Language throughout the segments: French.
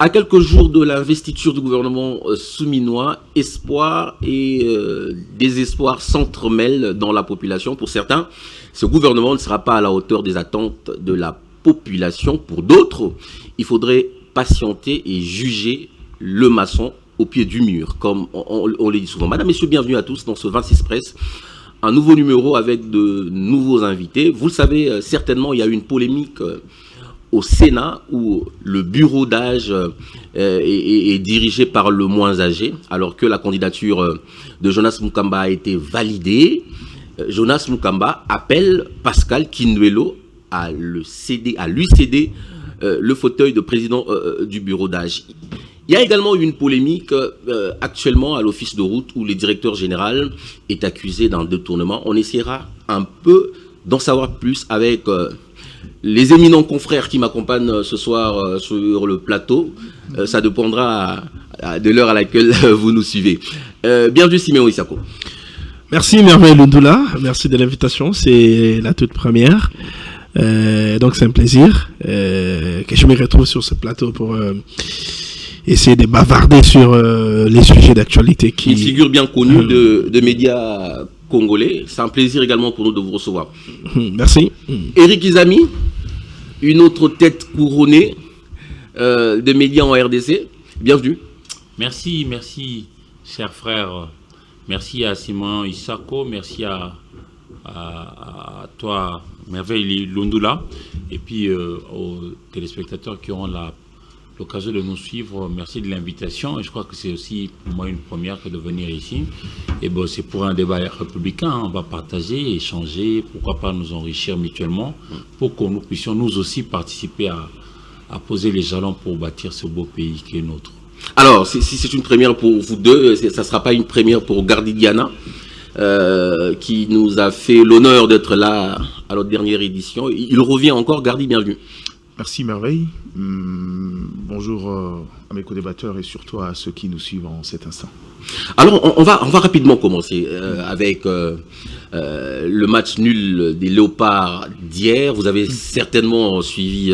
À quelques jours de l'investiture du gouvernement souminois, espoir et désespoir s'entremêlent dans la population. Pour certains, ce gouvernement ne sera pas à la hauteur des attentes de la population. Pour d'autres, il faudrait patienter et juger le maçon au pied du mur, comme on le dit souvent. Madame, messieurs, bienvenue à tous dans ce 26 Presse. Un nouveau numéro avec de nouveaux invités. Vous le savez, certainement, il y a eu une polémique au Sénat où le bureau d'âge est dirigé par le moins âgé, alors que la candidature de Jonas Mukamba a été validée. Jonas Mukamba appelle Pascal Kinwelo à lui céder le fauteuil de président du bureau d'âge. Il y a également eu une polémique actuellement à l'office de route où le directeur général est accusé d'un détournement. On essaiera un peu d'en savoir plus avec les éminents confrères qui m'accompagnent ce soir sur le plateau. Ça dépendra de l'heure à laquelle vous nous suivez. Bienvenue Siméon Isako. Merci Merveille Lundoula, merci de l'invitation, c'est la toute première. Donc c'est un plaisir que je me retrouve sur ce plateau pour essayer de bavarder sur les sujets d'actualité qui... Une figure bien connue de médias congolais. C'est un plaisir également pour nous de vous recevoir. Merci. Eric Izami, une autre tête couronnée de médias en RDC. Bienvenue. Merci, cher frère. Merci à Simon Isako, merci à toi, Merveille Lundoula, et puis aux téléspectateurs qui auront l'occasion de nous suivre. Merci de l'invitation, et je crois que c'est aussi pour moi une première que de venir ici. Et bon, c'est pour un débat républicain, on va partager, échanger, pourquoi pas nous enrichir mutuellement, pour que nous puissions nous aussi participer à poser les jalons pour bâtir ce beau pays qui est nôtre. Alors, si c'est une première pour vous deux, ça ne sera pas une première pour Gardi Diana, qui nous a fait l'honneur d'être là à notre dernière édition. Il revient encore. Gardi, bienvenue. Merci Merveille. Bonjour à mes co-débatteurs et surtout à ceux qui nous suivent en cet instant. Alors, on va rapidement commencer avec le match nul des Léopards d'hier. Vous avez certainement suivi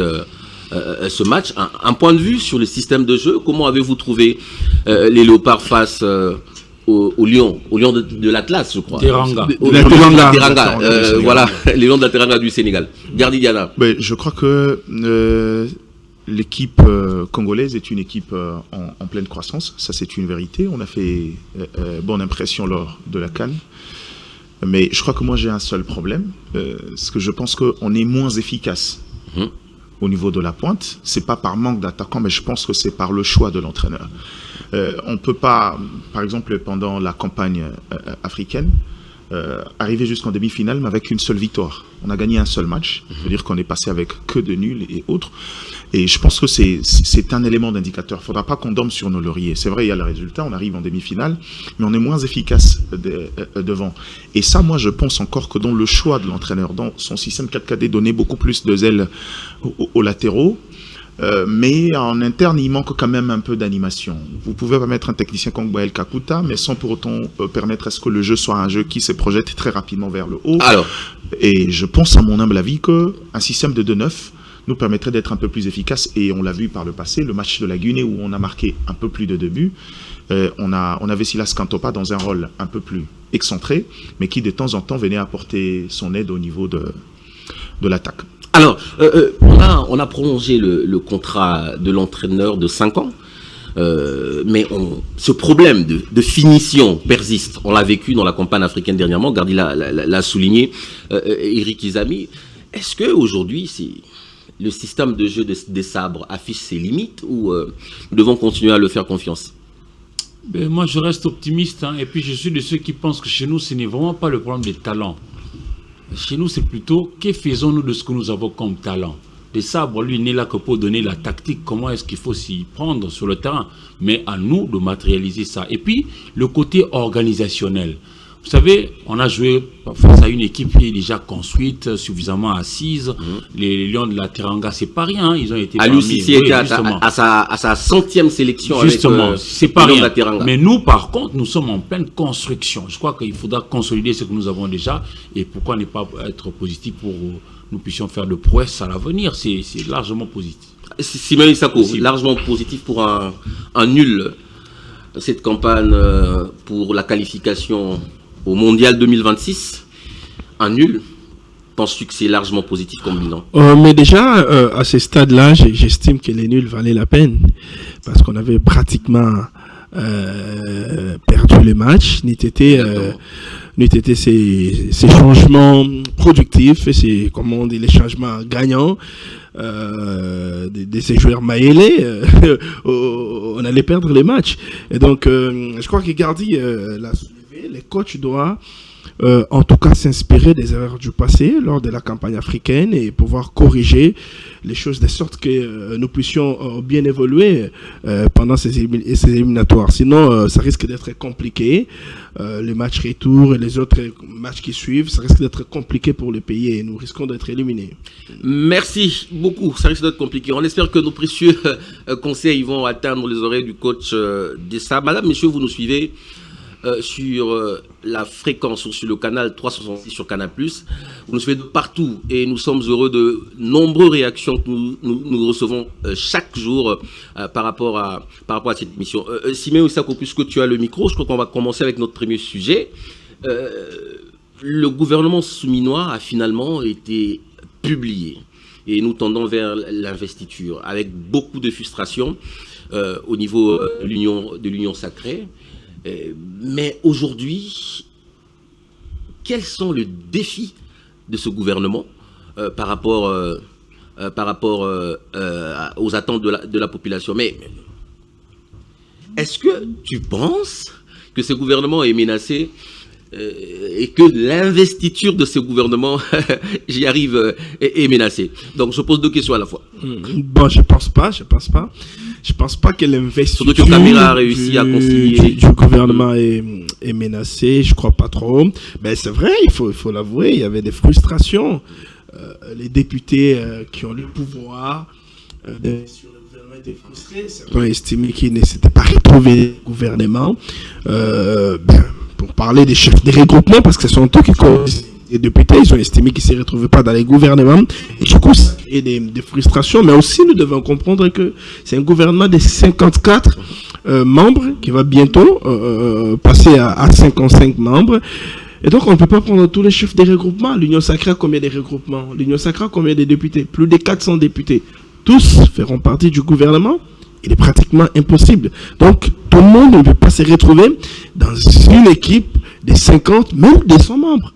ce match. Un point de vue sur le système de jeu. Comment avez-vous trouvé les Léopards face au Lion de l'Atlas, je crois. Teranga. Voilà, les Lions de la Teranga du Sénégal. Gardi Diana. Je crois que l'équipe congolaise est une équipe en pleine croissance. Ça, c'est une vérité. On a fait bonne impression lors de la CAN. Mais je crois que moi, j'ai un seul problème. C'est que je pense qu'on est moins efficace. Au niveau de la pointe, c'est pas par manque d'attaquants, mais je pense que c'est par le choix de l'entraîneur. On peut pas, par exemple, pendant la campagne africaine, arriver jusqu'en demi-finale, mais avec une seule victoire. On a gagné un seul match, c'est-à-dire qu'on est passé avec que de nuls et autres. Et je pense que c'est un élément d'indicateur. Il ne faudra pas qu'on dorme sur nos lauriers. C'est vrai, il y a le résultat, on arrive en demi-finale, mais on est moins efficace devant. Et ça, moi, je pense encore que dans le choix de l'entraîneur, dans son système 4KD, donner beaucoup plus de zèle aux latéraux, mais en interne, il manque quand même un peu d'animation. Vous pouvez pas mettre un technicien comme Boael Kakuta, mais sans pour autant permettre à ce que le jeu soit un jeu qui se projette très rapidement vers le haut. Alors. Et je pense, à mon humble avis, qu'un système de 2-9 nous permettrait d'être un peu plus efficace. Et on l'a vu par le passé, le match de la Guinée où on a marqué un peu plus de 2 buts. On avait Silas Kantopa dans un rôle un peu plus excentré, mais qui de temps en temps venait apporter son aide au niveau de l'attaque. Alors, on a prolongé le contrat de l'entraîneur de 5 ans, mais ce problème de finition persiste. On l'a vécu dans la campagne africaine dernièrement, Gardi l'a souligné, Eric Izami. Est-ce qu'aujourd'hui, le système de jeu des sabres affiche ses limites ou nous devons continuer à le faire confiance? Moi, je reste optimiste, et puis je suis de ceux qui pensent que chez nous, ce n'est vraiment pas le problème des talents. Chez nous, c'est plutôt que faisons-nous de ce que nous avons comme talent. Les sabres, lui, n'est là que pour donner la tactique, comment est-ce qu'il faut s'y prendre sur le terrain. Mais à nous de matérialiser ça. Et puis, le côté organisationnel. Vous savez, on a joué face à une équipe qui est déjà construite, suffisamment assise. Les Lions de la Teranga, c'est pas rien. Ils ont été Aliou Cissé était à sa 100e sélection. Justement, c'est pas rien. Teranga. Mais nous, par contre, nous sommes en pleine construction. Je crois qu'il faudra consolider ce que nous avons déjà. Et pourquoi ne pas être positif pour nous puissions faire de prouesses à l'avenir. C'est largement positif. Simon Isako, largement positif pour un nul. Cette campagne pour la qualification au Mondial 2026, un nul. Penses-tu que c'est largement positif comme bilan? Mais déjà, à ce stade-là, j'estime que les nuls valaient la peine. Parce qu'on avait pratiquement perdu le match. N'eût été ces changements productifs, et comme on dit, les changements gagnants de ces joueurs maillés, on allait perdre les matchs. Et donc, je crois que Gardi l'a soulevé, les coachs doivent en tout cas s'inspirer des erreurs du passé lors de la campagne africaine et pouvoir corriger les choses de sorte que nous puissions bien évoluer pendant ces éliminatoires. Sinon, ça risque d'être compliqué. Les matchs retour et les autres matchs qui suivent, ça risque d'être compliqué pour le pays et nous risquons d'être éliminés. Merci beaucoup. Ça risque d'être compliqué. On espère que nos précieux conseils vont atteindre les oreilles du coach Dessa. Madame, messieurs, vous nous suivez sur la fréquence ou sur le canal 366 sur Canal+. Vous nous suivez de partout et nous sommes heureux de nombreuses réactions que nous recevons chaque jour par rapport à cette émission. Simon Isako, puisque tu as le micro, je crois qu'on va commencer avec notre premier sujet. Le gouvernement souminois a finalement été publié et nous tendons vers l'investiture avec beaucoup de frustration au niveau de l'Union sacrée. Mais aujourd'hui, quels sont les défis de ce gouvernement par rapport aux attentes de la population? Mais est-ce que tu penses que ce gouvernement est menacé et que l'investiture de ce gouvernement, j'y arrive, est menacée? Donc je pose deux questions à la fois. Bon, je pense pas. Je pense pas que l'investiture surtout que Camara a réussi à concilier du gouvernement est menacée. Je crois pas trop. Mais c'est vrai, il faut l'avouer, il y avait des frustrations. Les députés qui ont le pouvoir sur le gouvernement étaient frustrés. Certains estimaient qu'ils ne s'étaient pas retrouvés au gouvernement. Pour parler des chefs des regroupements, parce que ce sont eux qui connaissent les députés, ils ont estimé qu'ils ne se retrouvaient pas dans les gouvernements. Et du coup, il y a des frustrations, mais aussi nous devons comprendre que c'est un gouvernement de 54 membres qui va bientôt passer à 55 membres. Et donc, on ne peut pas prendre tous les chefs des regroupements. L'Union sacrée a combien de regroupements? L'Union sacrée a combien de députés? Plus de 400 députés. Tous feront partie du gouvernement. Il est pratiquement impossible. Donc, tout le monde ne peut pas se retrouver dans une équipe de 50, même de 100 membres.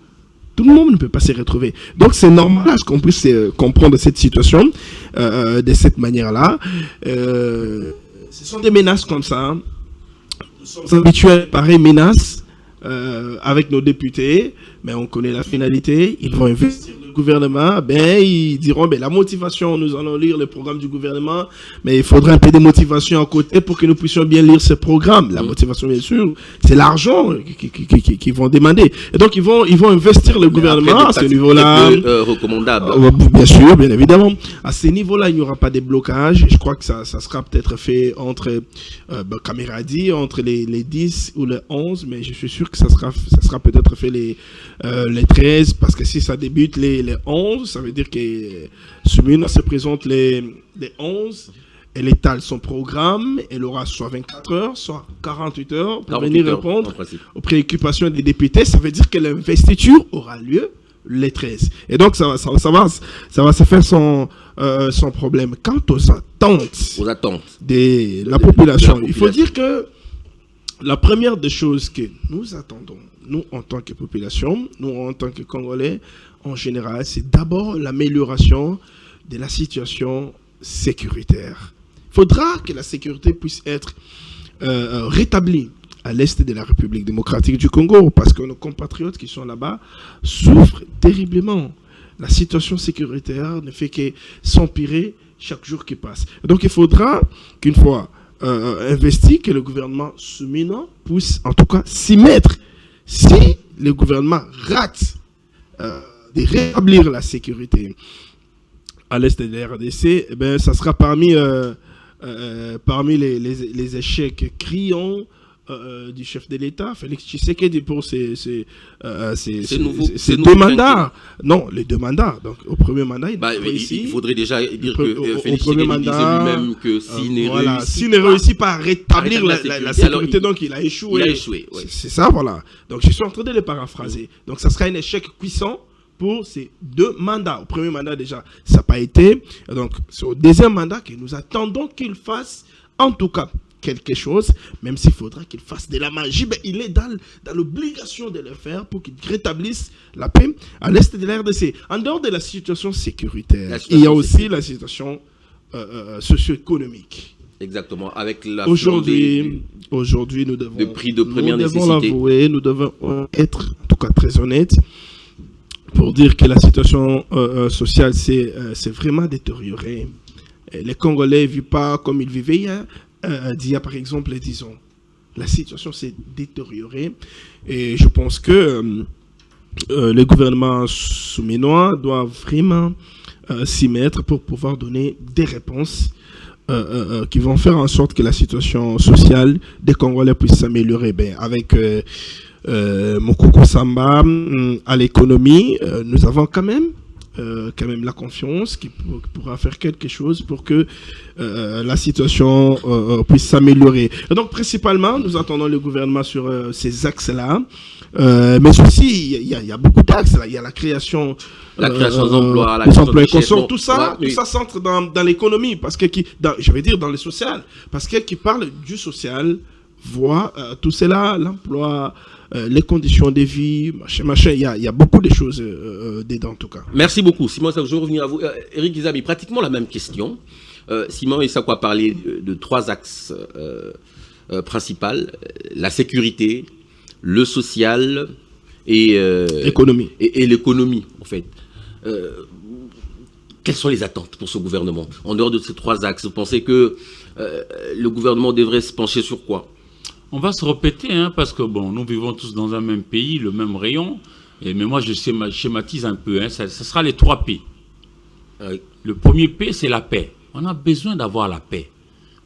Tout le monde ne peut pas se retrouver. Donc, c'est normal qu'on puisse comprendre cette situation de cette manière-là. Ce sont des menaces comme ça. Hein. Nous sommes habitués à pareilles menaces avec nos députés, mais on connaît la finalité. Ils vont investir le gouvernement. Ils diront, la motivation, nous allons lire le programme du gouvernement, mais il faudra un peu de motivation à côté pour que nous puissions bien lire ce programme. La motivation, bien sûr, c'est l'argent qu'ils vont demander. Et donc, ils vont investir le gouvernement à ce niveau-là. Recommandable. Bien sûr, bien évidemment. À ce niveau-là, il n'y aura pas de blocage. Je crois que ça sera peut-être fait entre, Camara a dit, entre les 10 ou les 11, mais je suis sûr que ça sera peut-être fait les 13, parce que si ça débute les 11, ça veut dire que Souminois se présente les 11, elle étale son programme, elle aura soit 24 heures, soit 48 heures pour venir répondre aux préoccupations des députés. Ça veut dire que l'investiture aura lieu les 13. Et donc, ça va se faire son problème. Quant aux attentes de la population, il faut dire que la première des choses que nous attendons, nous en tant que population, nous en tant que Congolais, en général, c'est d'abord l'amélioration de la situation sécuritaire. Il faudra que la sécurité puisse être rétablie à l'est de la République démocratique du Congo, parce que nos compatriotes qui sont là-bas souffrent terriblement. La situation sécuritaire ne fait que s'empirer chaque jour qui passe. Donc il faudra qu'une fois investi, que le gouvernement souminois puisse en tout cas s'y mettre. Si le gouvernement rate de rétablir la sécurité à l'est de la RDC, ça sera parmi les échecs criants du chef de l'État, Félix Tshisekedi, pour ces nouveau deux mandats. Non, les 2 mandats. Donc, au premier mandat, il faudrait déjà dire que Félix premier Tshisekedi disait lui-même que s'il ne réussit pas à rétablir la sécurité, donc il a échoué. Il a échoué, ouais. C'est ça, voilà. Donc, je suis en train de les paraphraser. Donc, ça sera un échec puissant pour ces 2 mandats. Au premier mandat, déjà, ça n'a pas été. Donc, c'est au deuxième mandat que nous attendons qu'il fasse, en tout cas, quelque chose, même s'il faudra qu'il fasse de la magie, ben, il est dans l'obligation de le faire pour qu'il rétablisse la paix à l'est de la RDC. En dehors de la situation sécuritaire, il y a aussi la situation socio-économique. Exactement, avec la aujourd'hui, nous devons, de prix de première nécessité. L'avouer, nous devons être, en tout cas, très honnêtes pour dire que la situation sociale s'est vraiment détériorée. Et les Congolais ne vivent pas comme ils vivaient il y a par exemple 10 ans. La situation s'est détériorée et je pense que le gouvernement souminois doit vraiment s'y mettre pour pouvoir donner des réponses qui vont faire en sorte que la situation sociale des Congolais puisse s'améliorer. Avec Mokoko Samba à l'économie, nous avons quand même la confiance qui pourra faire quelque chose pour que la situation puisse s'améliorer. Donc, principalement, nous attendons le gouvernement sur ces axes-là. Mais aussi, il y a beaucoup d'axes. Il y a la création d'emplois, des emplois conscients. Tout ça s'entre dans l'économie, parce que je vais dire dans le social, parce que qui parle du social voit tout cela, l'emploi, les conditions de vie, machin. Il y a beaucoup de choses dedans, en tout cas. Merci beaucoup. Simon, je vais revenir à vous. Éric Gizabi, pratiquement la même question. Simon et Sakwa parlaient de 3 axes principaux. La sécurité, le social et l'économie. Et l'économie, en fait. Quelles sont les attentes pour ce gouvernement? En dehors de ces 3 axes, vous pensez que le gouvernement devrait se pencher sur quoi? On va se répéter, parce que bon, nous vivons tous dans un même pays, le même rayon. Mais moi, je schématise un peu. Ça sera les 3 P. Le premier P, c'est la paix. On a besoin d'avoir la paix.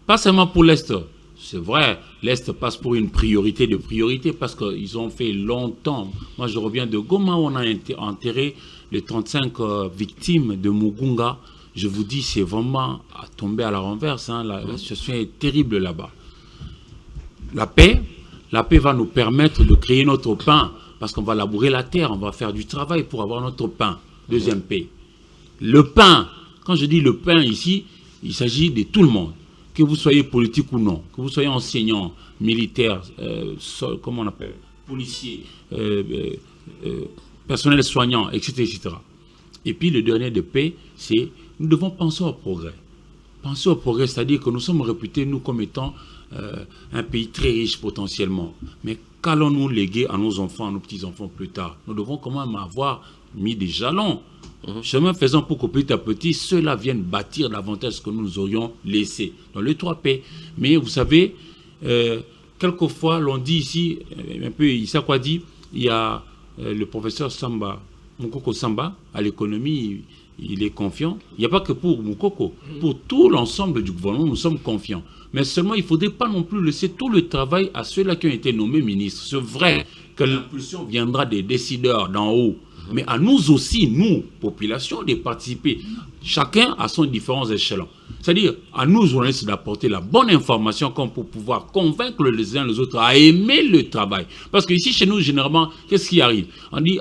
Pas seulement pour l'Est. C'est vrai, l'Est passe pour une priorité de priorité parce qu'ils ont fait longtemps. Moi, je reviens de Goma où on a enterré les 35 victimes de Mugunga. Je vous dis, c'est vraiment à tomber à la renverse. La situation est terrible là-bas. La paix va nous permettre de créer notre pain parce qu'on va labourer la terre, on va faire du travail pour avoir notre pain. Deuxième paix. Le pain, quand je dis le pain ici, il s'agit de tout le monde. Que vous soyez politique ou non, que vous soyez enseignant, militaire, comment on appelle, policier, personnel soignant, etc., etc. Et puis le dernier de paix, c'est nous devons penser au progrès. Penser au progrès, c'est-à-dire que nous sommes réputés, nous, comme étant un pays très riche potentiellement. Mais qu'allons-nous léguer à nos enfants, à nos petits-enfants plus tard? Nous devons quand même avoir mis des jalons. Chemin faisant pour que petit à petit, ceux-là viennent bâtir davantage ce que nous aurions laissé dans les 3 P. Mais vous savez, quelquefois, l'on dit ici, un peu, Issa quoi dit, il y a le professeur Samba, Mokoko Samba, à l'économie, il est confiant. Il n'y a pas que pour Mokoko, pour tout l'ensemble du gouvernement, nous sommes confiants. Mais seulement, il ne faudrait pas non plus laisser tout le travail à ceux-là qui ont été nommés ministres. C'est vrai que l'impulsion viendra des décideurs d'en haut. Mais à nous aussi, nous, population, de participer, chacun à son différents échelons. C'est-à-dire, à nous, journalistes, d'apporter la bonne information comme pour pouvoir convaincre les uns les autres à aimer le travail. Parce que ici, chez nous, généralement, qu'est-ce qui arrive? On dit,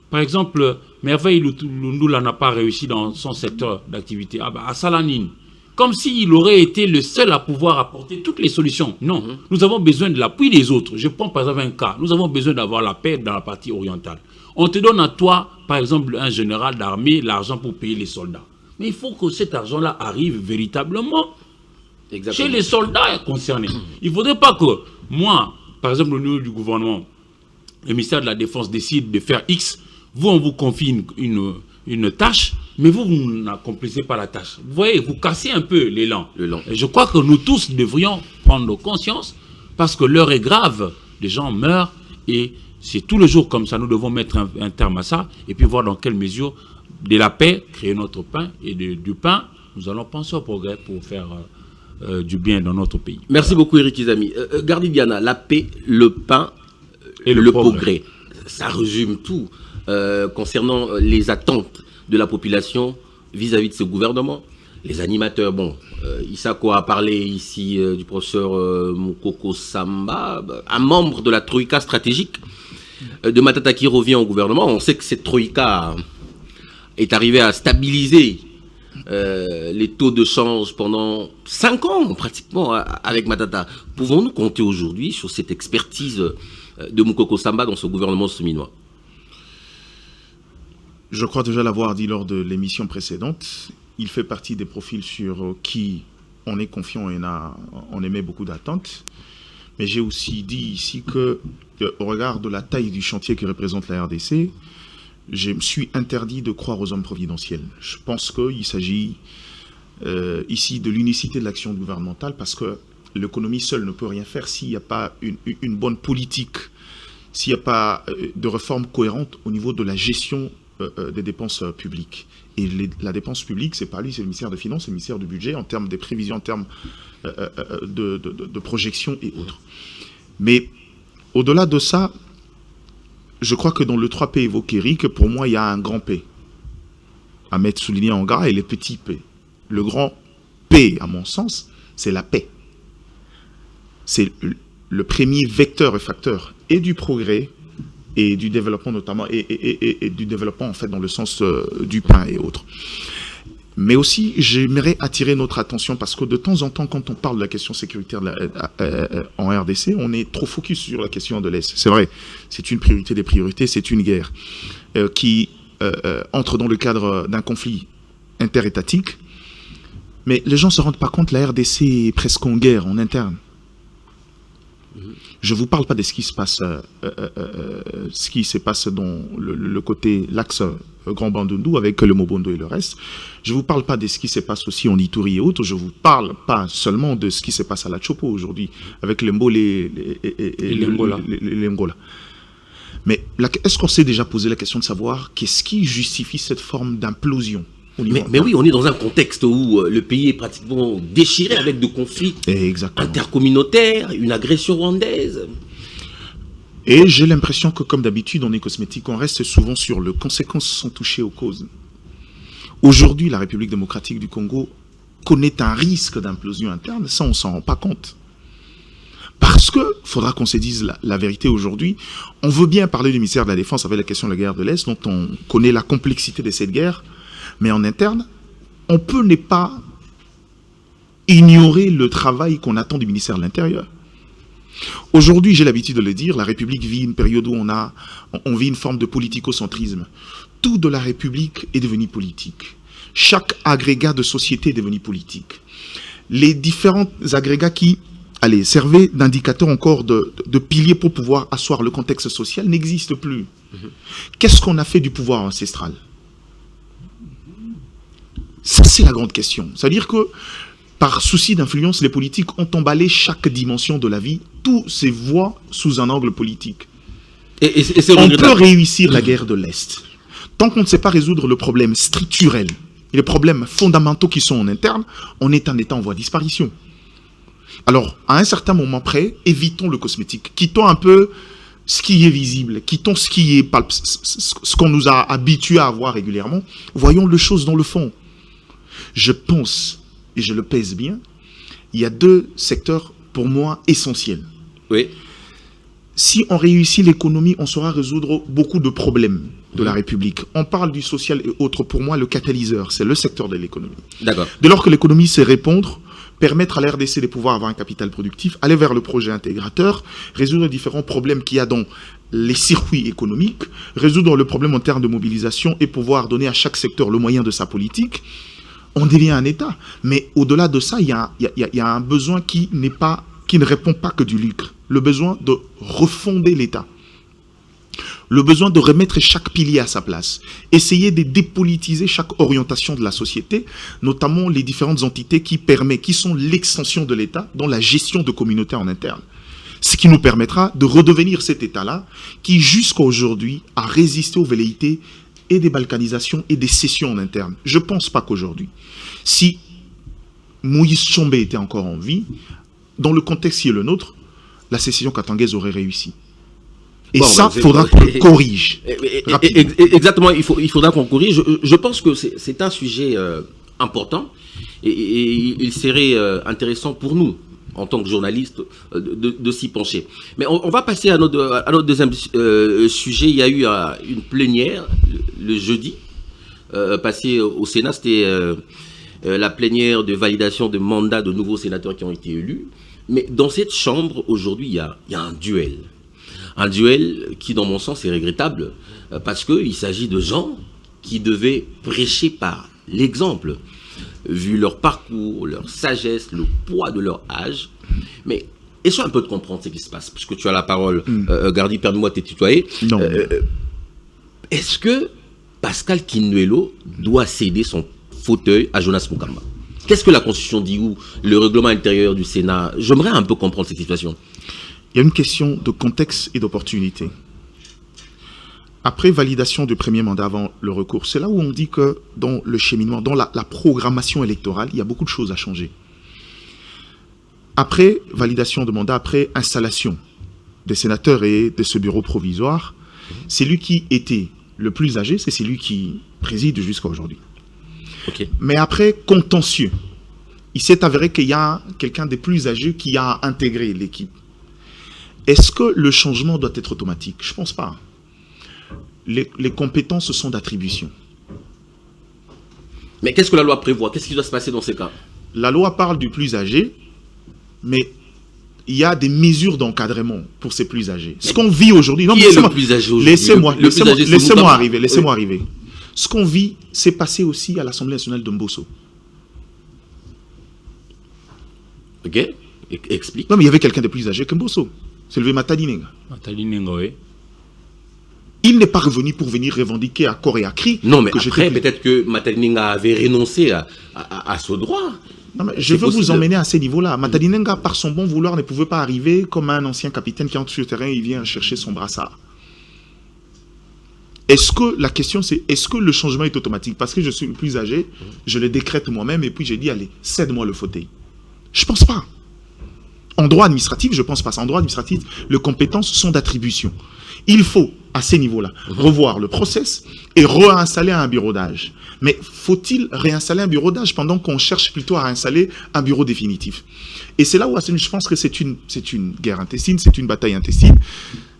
par exemple, Merveille Lundoula n'a pas réussi dans son secteur d'activité. À Salanine. Comme s'il aurait été le seul à pouvoir apporter toutes les solutions. Non, nous avons besoin de l'appui des autres. Je prends par exemple un cas. Nous avons besoin d'avoir la paix dans la partie orientale. On te donne à toi, par exemple, un général d'armée, l'argent pour payer les soldats. Mais il faut que cet argent-là arrive véritablement chez les soldats concernés. Il ne faudrait pas que moi, par exemple, au niveau du gouvernement, le ministère de la Défense décide de faire X, vous, on vous confie une tâche, mais vous n'accomplissez pas la tâche. Vous voyez, vous cassez un peu l'élan. Et je crois que nous tous devrions prendre conscience, parce que l'heure est grave, les gens meurent, et c'est tous les jours comme ça, nous devons mettre un terme à ça, et puis voir dans quelle mesure, de la paix, créer notre pain, et du pain, nous allons penser au progrès pour faire du bien dans notre pays. Merci beaucoup, Eric Izami. Gardidiana, la paix, le pain et le progrès. Ça résume tout concernant les attentes de la population vis-à-vis de ce gouvernement. Les animateurs, bon, Isako a parlé ici du professeur Mukoko Samba, un membre de la Troïka stratégique de Matata qui revient au gouvernement. On sait que cette Troïka est arrivée à stabiliser les taux de change pendant 5 ans pratiquement avec Matata. Pouvons-nous compter aujourd'hui sur cette expertise de Mukoko Samba dans ce gouvernement souminois? Je crois déjà l'avoir dit lors de l'émission précédente. Il fait partie des profils sur qui on est confiant et on émet beaucoup d'attentes. Mais j'ai aussi dit ici que, au regard de la taille du chantier que représente la RDC, je me suis interdit de croire aux hommes providentiels. Je pense qu'il s'agit ici de l'unicité de l'action gouvernementale, parce que l'économie seule ne peut rien faire s'il n'y a pas une bonne politique, s'il n'y a pas de réforme cohérente au niveau de la gestion des dépenses publiques. Et la dépense publique, c'est pas lui, c'est le ministère des Finances, c'est le ministère du Budget, en termes des prévisions, en termes de projections et autres. Mais au-delà de ça, je crois que dans le 3P évoqué, Eric, pour moi, il y a un grand P à mettre souligné en gras et les petits P. Le grand P, à mon sens, c'est la paix. C'est le premier vecteur et facteur et du progrès et du développement notamment, et du développement en fait dans le sens du pain et autres. Mais aussi, j'aimerais attirer notre attention parce que de temps en temps, quand on parle de la question sécuritaire en RDC, on est trop focus sur la question de l'Est. C'est vrai, c'est une priorité des priorités, c'est une guerre qui entre dans le cadre d'un conflit interétatique. Mais les gens ne se rendent pas compte, la RDC est presque en guerre, en interne. Je ne vous parle pas de ce qui se passe, dans le côté, l'axe Grand Bandundu avec le Mobondo et le reste. Je ne vous parle pas de ce qui se passe aussi en Ituri et autres. Je ne vous parle pas seulement de ce qui se passe à la Chopo aujourd'hui avec les Mbole et les Ngola. Mais est-ce qu'on s'est déjà posé la question de savoir qu'est-ce qui justifie cette forme d'implosion? Mais oui, on est dans un contexte où le pays est pratiquement déchiré avec de conflits intercommunautaires, une agression rwandaise. Et j'ai l'impression que, comme d'habitude, on est cosmétique, on reste souvent sur les conséquences sans toucher aux causes. Aujourd'hui, la République démocratique du Congo connaît un risque d'implosion interne, ça on ne s'en rend pas compte. Parce qu'il faudra qu'on se dise la vérité aujourd'hui. On veut bien parler du ministère de la Défense avec la question de la guerre de l'Est, dont on connaît la complexité de cette guerre. Mais en interne, on peut ne pas ignorer le travail qu'on attend du ministère de l'Intérieur. Aujourd'hui, j'ai l'habitude de le dire, la République vit une période où on vit une forme de politicocentrisme. Tout de la République est devenu politique. Chaque agrégat de société est devenu politique. Les différents agrégats qui servaient d'indicateurs encore de piliers pour pouvoir asseoir le contexte social n'existent plus. Qu'est-ce qu'on a fait du pouvoir ancestral ? Ça, c'est la grande question. C'est-à-dire que, par souci d'influence, les politiques ont emballé chaque dimension de la vie, tous ces voies sous un angle politique. On peut réussir la guerre de l'Est. Tant qu'on ne sait pas résoudre le problème structurel et les problèmes fondamentaux qui sont en interne, on est un État en voie de disparition. Alors, à un certain moment près, évitons le cosmétique. Quittons un peu ce qui est visible, quittons ce qui est ce qu'on nous a habitués à voir régulièrement. Voyons les choses dans le fond. Je pense, et je le pèse bien, il y a 2 secteurs pour moi essentiels. Oui. Si on réussit l'économie, on saura résoudre beaucoup de problèmes de la République. On parle du social et autres. Pour moi, le catalyseur, c'est le secteur de l'économie. D'accord. Dès lors que l'économie sait répondre, permettre à la RDC de pouvoir avoir un capital productif, aller vers le projet intégrateur, résoudre différents problèmes qu'il y a dans les circuits économiques, résoudre le problème en termes de mobilisation et pouvoir donner à chaque secteur le moyen de sa politique, on devient un État. Mais au-delà de ça, il y a un besoin qui ne répond pas que du lucre. Le besoin de refonder l'État. Le besoin de remettre chaque pilier à sa place. Essayer de dépolitiser chaque orientation de la société, notamment les différentes entités qui sont l'extension de l'État dans la gestion de communautés en interne. Ce qui nous permettra de redevenir cet État-là qui, jusqu'à aujourd'hui, a résisté aux velléités et des balkanisations et des cessions en interne. Je ne pense pas qu'aujourd'hui, si Moïse Tshombe était encore en vie, dans le contexte qui est le nôtre, la sécession katangaise aurait réussi. Et Bon, ça, ben, il faudra qu'on le corrige. Exactement, il faudra qu'on corrige. Je pense que c'est un sujet important et il serait intéressant pour nous, en tant que journalistes, de s'y pencher. Mais on va passer à notre deuxième sujet. Il y a eu une plénière le jeudi, passée au Sénat. C'était la plénière de validation de mandats de nouveaux sénateurs qui ont été élus. Mais dans cette chambre, aujourd'hui, il y a un duel. Un duel qui, dans mon sens, est regrettable, parce qu'il s'agit de gens qui devaient prêcher par l'exemple, vu leur parcours, leur sagesse, le poids de leur âge. Mais essaie un peu de comprendre ce qui se passe, puisque tu as la parole. Gardi, permets-moi de te tutoyer. Non. Est-ce que Pascal Kinuelo doit céder son fauteuil à Jonas Mukamba? Qu'est-ce que la Constitution dit, ou le règlement intérieur du Sénat? J'aimerais un peu comprendre cette situation. Il y a une question de contexte et d'opportunité. Après validation du premier mandat avant le recours, c'est là où on dit que dans le cheminement, dans la programmation électorale, il y a beaucoup de choses à changer. Après validation de mandat, après installation des sénateurs et de ce bureau provisoire, c'est lui qui était le plus âgé, c'est celui qui préside jusqu'à aujourd'hui. Okay. Mais après contentieux, il s'est avéré qu'il y a quelqu'un des plus âgés qui a intégré l'équipe. Est-ce que le changement doit être automatique? Je ne pense pas. Les compétences sont d'attribution. Mais qu'est-ce que la loi prévoit? Qu'est-ce qui doit se passer dans ces cas? La loi parle du plus âgé, mais il y a des mesures d'encadrement pour ces plus âgés. Ce qu'on vit aujourd'hui... Qui est le plus âgé aujourd'hui? Laissez-moi arriver. Ce qu'on vit, c'est passé aussi à l'Assemblée nationale de Mbosso. Ok, explique. Non, mais il y avait quelqu'un de plus âgé que Mbosso. C'est le Matadi Nenga. Matadi Nenga, oui. Il n'est pas revenu pour venir revendiquer à corps et à cri. Non, mais après, peut-être que Matadi Nenga avait renoncé à ce droit. Non, mais je veux vous emmener à ces niveaux-là. Matadi Nenga, par son bon vouloir, ne pouvait pas arriver comme un ancien capitaine qui entre sur le terrain et il vient chercher son brassard. Est-ce que la question c'est, est-ce que le changement est automatique? Parce que je suis le plus âgé, je le décrète moi-même et puis j'ai dit, allez, cède-moi le fauteuil. Je ne pense pas. En droit administratif, je ne pense pas. En droit administratif, les compétences sont d'attribution. Il faut, à ces niveaux-là, revoir le process et réinstaller un bureau d'âge. Mais faut-il réinstaller un bureau d'âge pendant qu'on cherche plutôt à réinstaller un bureau définitif? Et c'est là où je pense que c'est une guerre intestine, c'est une bataille intestine.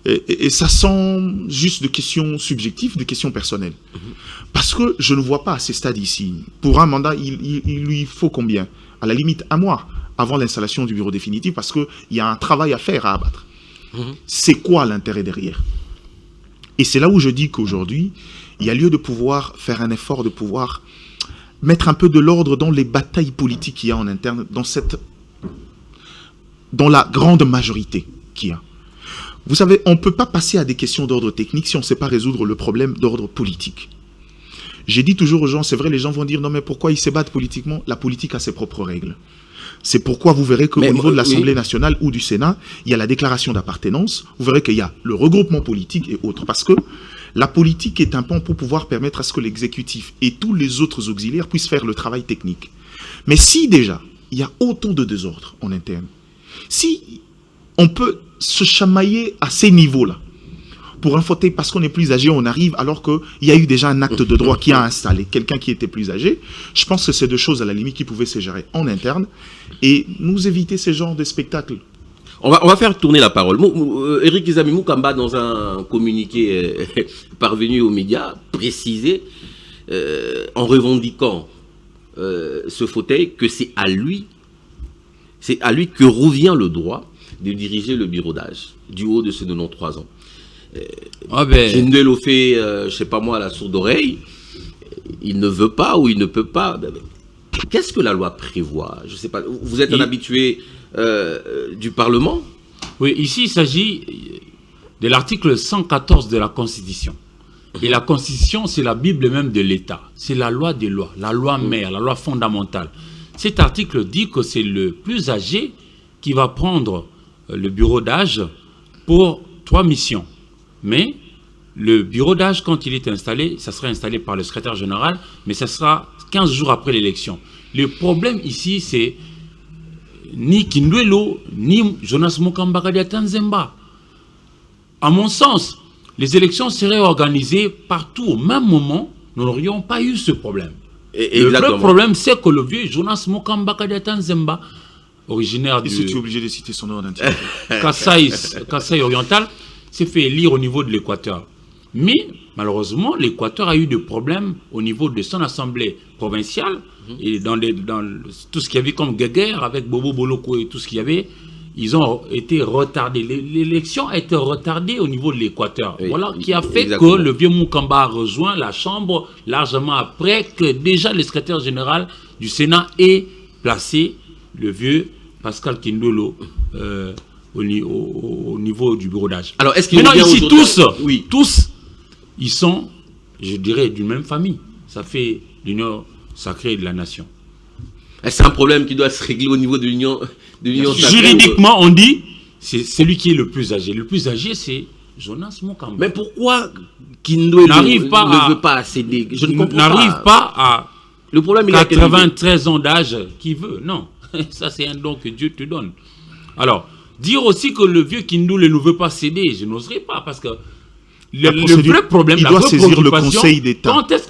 Et ça sent juste de questions subjectives, de questions personnelles. Parce que je ne vois pas à ces stades ici. Pour un mandat, il lui faut combien? À la limite, un mois avant l'installation du bureau définitif, parce qu'il y a un travail à faire, à abattre. C'est quoi l'intérêt derrière? Et c'est là où je dis qu'aujourd'hui, il y a lieu de pouvoir faire un effort, de pouvoir mettre un peu de l'ordre dans les batailles politiques qu'il y a en interne, dans la grande majorité qu'il y a. Vous savez, on ne peut pas passer à des questions d'ordre technique si on ne sait pas résoudre le problème d'ordre politique. J'ai dit toujours aux gens, c'est vrai, les gens vont dire, non mais pourquoi ils se battent politiquement? La politique a ses propres règles. C'est pourquoi vous verrez qu'au niveau de l'Assemblée nationale ou du Sénat, il y a la déclaration d'appartenance, vous verrez qu'il y a le regroupement politique et autres. Parce que la politique est un pont pour pouvoir permettre à ce que l'exécutif et tous les autres auxiliaires puissent faire le travail technique. Mais si déjà, il y a autant de désordre en interne, si on peut se chamailler à ces niveaux-là, pour un fauteuil, parce qu'on est plus âgé, on arrive alors qu'il y a eu déjà un acte de droit qui a installé quelqu'un qui était plus âgé. Je pense que c'est deux choses à la limite qui pouvaient se gérer en interne et nous éviter ce genre de spectacle. On va faire tourner la parole. Éric Izami Mukamba, dans un communiqué parvenu aux médias, précisait, en revendiquant ce fauteuil, que c'est à lui que revient le droit de diriger le bureau d'âge du haut de ses 93 ans. Kinuelo fait, je sais pas moi, la sourde oreille. Il ne veut pas ou il ne peut pas. Qu'est-ce que la loi prévoit? Je sais pas. Vous êtes un habitué du Parlement? Oui, ici il s'agit de l'article 114 de la Constitution. Et la Constitution, c'est la Bible même de l'État. C'est la loi des lois, la loi mère, la loi fondamentale. Cet article dit que c'est le plus âgé qui va prendre le bureau d'âge pour 3 missions. Mais le bureau d'âge, quand il est installé, ça sera installé par le secrétaire général, mais ça sera 15 jours après l'élection. Le problème ici, c'est ni Kindwelo, ni Jonas Mokamba Kadiata Nzemba. À mon sens, les élections seraient organisées partout au même moment, nous n'aurions pas eu ce problème. Le vrai problème, c'est que le vieux Jonas Mokamba Kadiata Nzemba, originaire du... tu es obligé de citer son nom en entier. Kasaï oriental, s'est fait élire au niveau de l'Équateur. Mais, malheureusement, l'Équateur a eu des problèmes au niveau de son assemblée provinciale, et dans tout ce qu'il y avait comme guéguerre avec Bobo Boloko et tout ce qu'il y avait, ils ont été retardés. L'élection a été retardée au niveau de l'Équateur. Oui, voilà qui a fait que le vieux Mukamba a rejoint la Chambre largement après que déjà le secrétaire général du Sénat ait placé le vieux Pascal Kindwelo au niveau du bureau d'âge. Alors, est-ce qu'il maintenant, ici, tous, ils sont, je dirais, d'une même famille. Ça fait l'union sacrée de la nation. C'est un problème qui doit se régler au niveau de l'union sacrée. Juridiquement, on dit, c'est celui qui est le plus âgé. Le plus âgé, c'est Jonas Mokamba. Mais pourquoi Kindwelo ne veut pas céder? Je ne comprends pas. N'arrive pas à le problème, 93 ans d'âge qui veut. Non, ça c'est un don que Dieu te donne. Alors, dire aussi que le vieux Kindwelo ne veut pas céder, je n'oserais pas, parce que le vrai problème, il doit saisir le Conseil d'État. Quand est-ce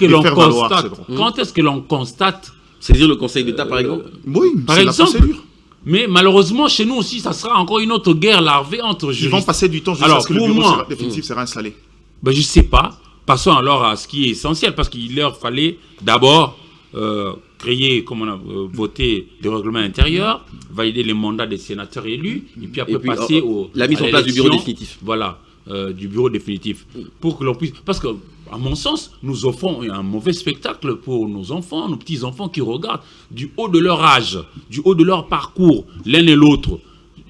que l'on constate saisir le Conseil d'État, par exemple? Oui, par exemple. La procédure. Mais malheureusement, chez nous aussi, ça sera encore une autre guerre larvée entre juristes. Ils vont passer du temps jusqu'à ce que le bureau définitif sera installé. Ben, je ne sais pas. Passons alors à ce qui est essentiel, parce qu'il leur fallait d'abord créer, comme on a voté des règlements intérieurs, valider les mandats des sénateurs élus, et puis après passer la mise en place du bureau définitif. Voilà, du bureau définitif. Pour que l'on puisse... Parce que, à mon sens, nous offrons un mauvais spectacle pour nos enfants, nos petits-enfants qui regardent du haut de leur âge, du haut de leur parcours, l'un et l'autre.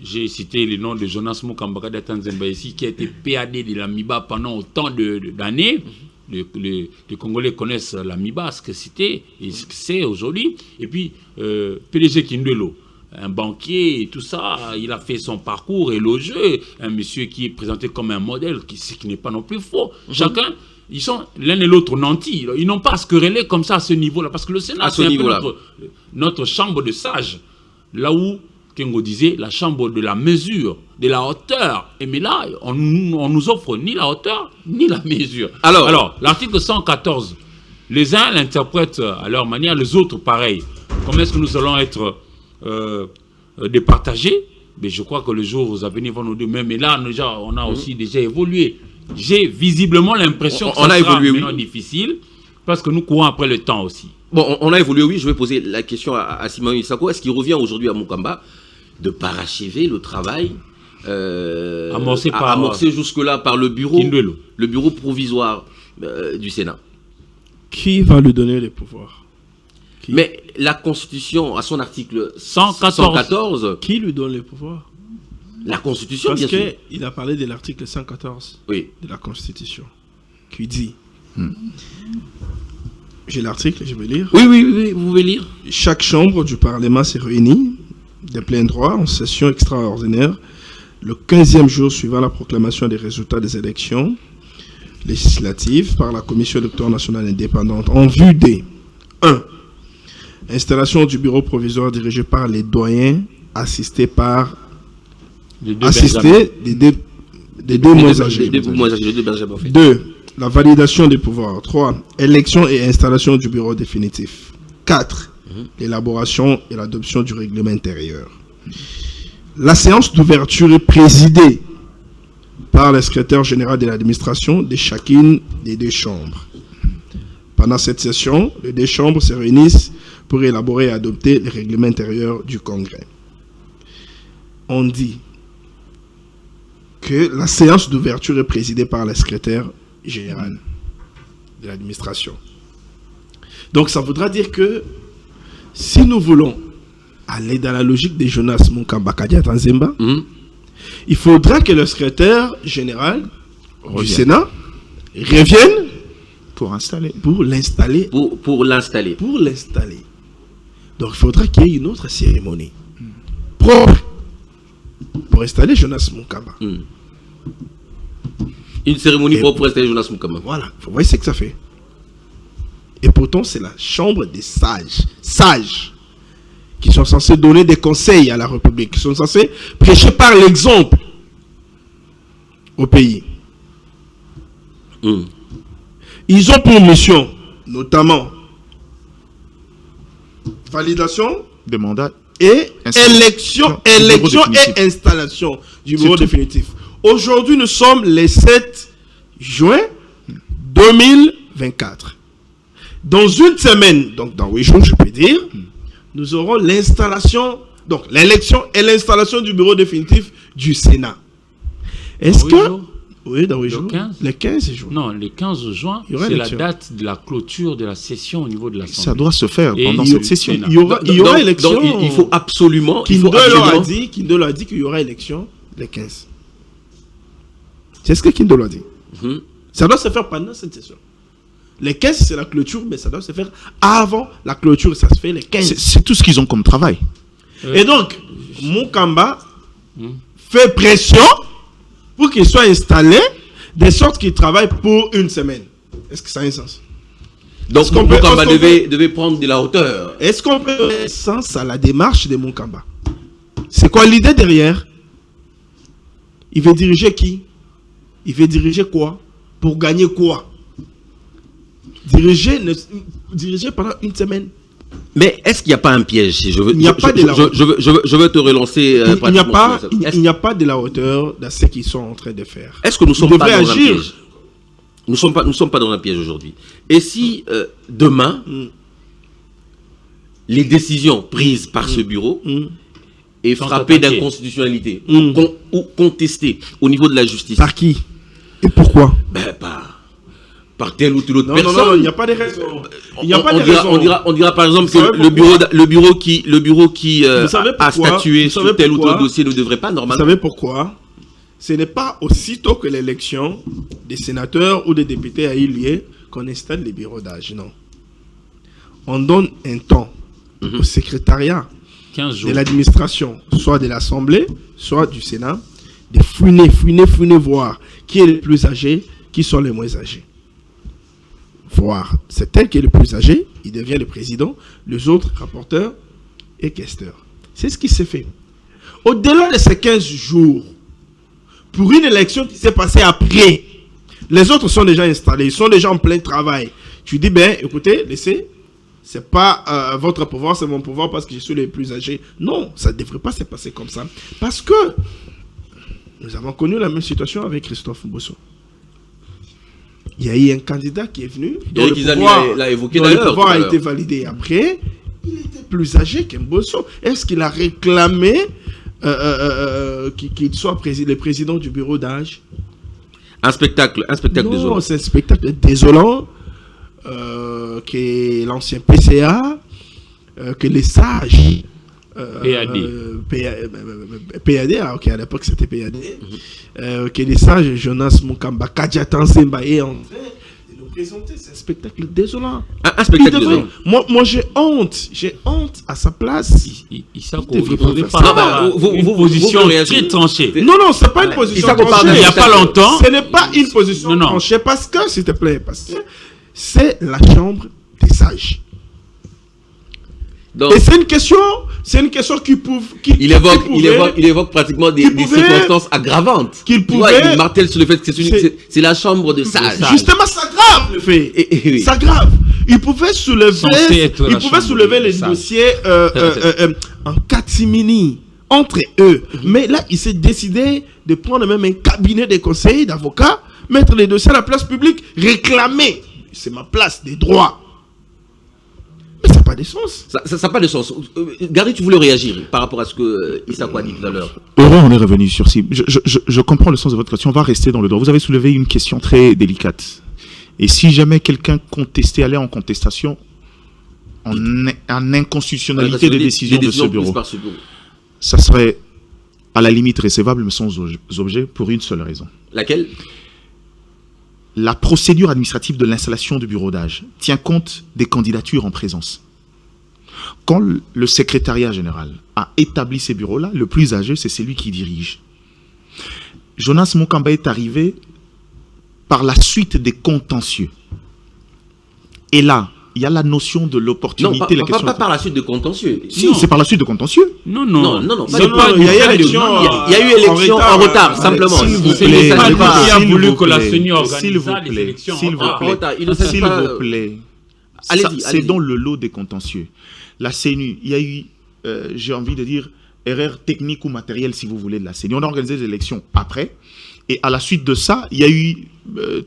J'ai cité le nom de Jonas Mokamba Kadiata Nzemba ici, qui a été PAD de la MIBA pendant autant d'années. Les Congolais connaissent la MIBA, ce que c'était et ce que c'est aujourd'hui. Et puis, PDG Kindwelo, un banquier et tout ça, il a fait son parcours élogieux. Un monsieur qui est présenté comme un modèle, ce qui n'est pas non plus faux. Chacun... Ils sont l'un et l'autre nantis. Ils n'ont pas à se quereller comme ça à ce niveau-là. Parce que le Sénat, c'est un peu notre chambre de sages. Là où, Kengo disait, la chambre de la mesure, de la hauteur. Et mais là, on nous offre ni la hauteur, ni la mesure. Alors l'article 114, les uns l'interprètent à leur manière, les autres pareil. Comment est-ce que nous allons être départagés? Mais je crois que le jour à venir va nous dire, mais là, déjà, on a aussi déjà évolué. J'ai visiblement l'impression que ça sera maintenant difficile, parce que nous courons après le temps aussi. Bon, on a évolué, oui. Je vais poser la question à Simon Isako. Est-ce qu'il revient aujourd'hui à Mukamba de parachever le travail amorcé jusque-là par le bureau provisoire du Sénat? Qui va lui donner les pouvoirs? Mais la Constitution, à son article 114, qui lui donne les pouvoirs? La Constitution, bien sûr. Parce qu'il a parlé de l'article 114 de la Constitution, qui dit... J'ai l'article, je vais lire. Oui, vous pouvez lire. Chaque chambre du Parlement s'est réunie de plein droit en session extraordinaire le 15e jour suivant la proclamation des résultats des élections législatives par la Commission électorale nationale indépendante en vue des 1. Installation du bureau provisoire dirigé par les doyens assistés par des deux moins âgés. 2. La validation des pouvoirs. 3. Élection et installation du bureau définitif. 4. L'élaboration et l'adoption du règlement intérieur. La séance d'ouverture est présidée par le secrétaire général de l'administration de chacune des deux chambres. Pendant cette session, les deux chambres se réunissent pour élaborer et adopter le règlement intérieur du Congrès. On dit que la séance d'ouverture est présidée par le secrétaire général de l'administration. Donc ça voudra dire que si nous voulons aller dans la logique des Jonas Mokamba Kadiata Nzemba, il faudra que le secrétaire général du Sénat revienne pour l'installer. Pour l'installer. Donc il faudra qu'il y ait une autre cérémonie propre pour installer Jonas Mokamba. Une cérémonie propre pour installer Jonas Mokamba. Voilà, vous voyez ce que ça fait. Et pourtant, c'est la chambre des sages. Sages. qui sont censés donner des conseils à la République, qui sont censés prêcher par l'exemple au pays. Ils ont pour mission, notamment, validation Des mandats. et Installation. élection Du bureau définitif. et installation du bureau C'est tout. définitif. Aujourd'hui, nous sommes le 7 juin 2024. Dans une semaine, donc dans 8 jours, je peux dire, nous aurons l'installation, donc l'élection et l'installation du bureau définitif du Sénat. Est-ce Dans 8 que... jours? Oui, dans 8 Le jours. 15? Le 15 jours. Non, le 15 juin, Il y aura c'est la élection. date de la clôture de la session au niveau de l'Assemblée. Ça doit se faire Et pendant il- cette session. Sénat. Il y aura Donc, élection. il faut absolument... il faut Kindo leur a absolument- dit, Kindo leur a dit qu'il y aura élection le 15. C'est ce que Kindo leur a dit. Mhm. Ça doit se faire pendant cette session. Le 15, c'est la clôture, mais ça doit se faire avant la clôture. Ça se fait le 15. C'est tout ce qu'ils ont comme travail. Et donc, Moukamba fait pression pour qu'il soit installé de sorte qu'il travaille pour une semaine. Est-ce que ça a un sens? Donc, Est-ce qu'on peut- Moukamba est-ce qu'on devait prendre de la hauteur. Est-ce qu'on peut donner sens à la démarche de Moukamba? C'est quoi l'idée derrière? Il veut diriger qui? Il veut diriger quoi? Pour gagner quoi? Diriger pendant une semaine. Mais est-ce qu'il n'y a pas un piège? Il n'y a pas de la hauteur. Je veux te relancer. Il n'y a pas, pratiquement sur ça. il n'y a pas de la hauteur dans ce qu'ils sont en train de faire. Est-ce que nous ne sommes Ils pas devraient dans un agir. piège? Nous ne sommes pas dans un piège aujourd'hui. Et si demain, les décisions prises par ce bureau et Sont frappées attaquées. d'inconstitutionnalité ou contestées au niveau de la justice, Par qui? Et pourquoi? ben, par telle ou telle autre Non, non, personne. non, il n'y a pas de raison. Il n'y a pas de raison. On dira par exemple Vous savez que le bureau qui Vous savez a pourquoi? statué Vous sur savez tel ou pourquoi? tel dossier ne devrait pas Vous normalement. savez pourquoi? Ce n'est pas aussitôt que l'élection des sénateurs ou des députés a eu lieu qu'on installe les bureaux d'âge, non. On donne un temps au secrétariat 15 jours. de l'administration, soit de l'Assemblée, soit du Sénat, de fouiner, voir qui est le plus âgé, qui sont les moins âgés. Voir, c'est tel qui est le plus âgé, il devient le président, les autres rapporteurs et questeurs. C'est ce qui s'est fait. Au-delà de ces 15 jours, pour une élection qui s'est passée après, les autres sont déjà installés, ils sont déjà en plein travail. Tu dis, ben, écoutez, laissez, c'est pas votre pouvoir, c'est mon pouvoir parce que je suis le plus âgé. Non, ça ne devrait pas se passer comme ça. Parce que nous avons connu la même situation avec Christophe Mbosso. Il y a eu un candidat qui est venu, dont Eric le Izani pouvoir, l'a évoqué dont le d'ailleurs, pouvoir tout à a l'heure. été validé après. Il était plus âgé qu'Mbosso. Est-ce qu'il a réclamé qu'il soit le président du bureau d'âge? Un spectacle Non, désolant. c'est un spectacle désolant que l'ancien PCA, que les sages PAD, ok, à l'époque c'était PAD, que les sages Jonas Moukamba, Kadjatan Semba est en train de nous présenter. C'est un spectacle désolant. Un Il spectacle devrait- désolant. moi j'ai honte à sa place. Isako, Il devrait il faudrait pas pas faire ça. avoir Non, bah, une vous position réagissez. très tranchée. Non, non, c'est pas une position Isako parle tranchée. Il n'y a pas longtemps, Ce n'est pas une position Non, non. tranchée parce que, s'il te plaît, parce que c'est la chambre des sages. Donc, Et c'est une question qui pouvait... il évoque pratiquement des circonstances aggravantes. qu'il Tu vois, pouvait- il martèle sur le fait que C'est- c'est la chambre de sages. Justement, ça grave le fait. Oui. Ça grave. Il pouvait soulever, Censé être la chambre les des dossiers en catimini entre eux. Mais là, il s'est décidé de prendre même un cabinet de conseil d'avocats, mettre les dossiers à la place publique, réclamer. C'est ma place, des droits. Mais ça n'a pas de sens. Ça n'a pas de sens. Gary, tu voulais réagir par rapport à ce que Isako a dit tout à l'heure. Heureux, on est revenu sur cible. Je comprends le sens de votre question. On va rester dans le droit. Vous avez soulevé une question très délicate. Et si jamais quelqu'un contestait, allait en contestation en inconstitutionnalité des décisions de ce prises bureau, par ce bureau. ça serait à la limite récevable, mais sans objet, pour une seule raison. Laquelle? La procédure administrative de l'installation du bureau d'âge tient compte des candidatures en présence. Quand le secrétariat général a établi ces bureaux-là, le plus âgé, c'est celui qui dirige. Jonas Moukamba est arrivé par la suite des contentieux. Et là, il y a la notion de Non, l'opportunité. pas par la suite de contentieux. Si, c'est par la suite de contentieux. Non. Il y a eu élection en retard, simplement. S'il vous C'est plaît, le Sénat qui a s'il voulu vous que la plaît, CENI s'il organise vous les plaît, élections. s'il vous en plaît, retard. Il ne s'agit s'il pas- vous plaît. Allez-y, C'est allez-y. dans le lot des contentieux. La CENI, il y a eu, j'ai envie de dire, erreur technique ou matérielle, si vous voulez, de la CENI. On a organisé des élections après. Et à la suite de ça, il y a eu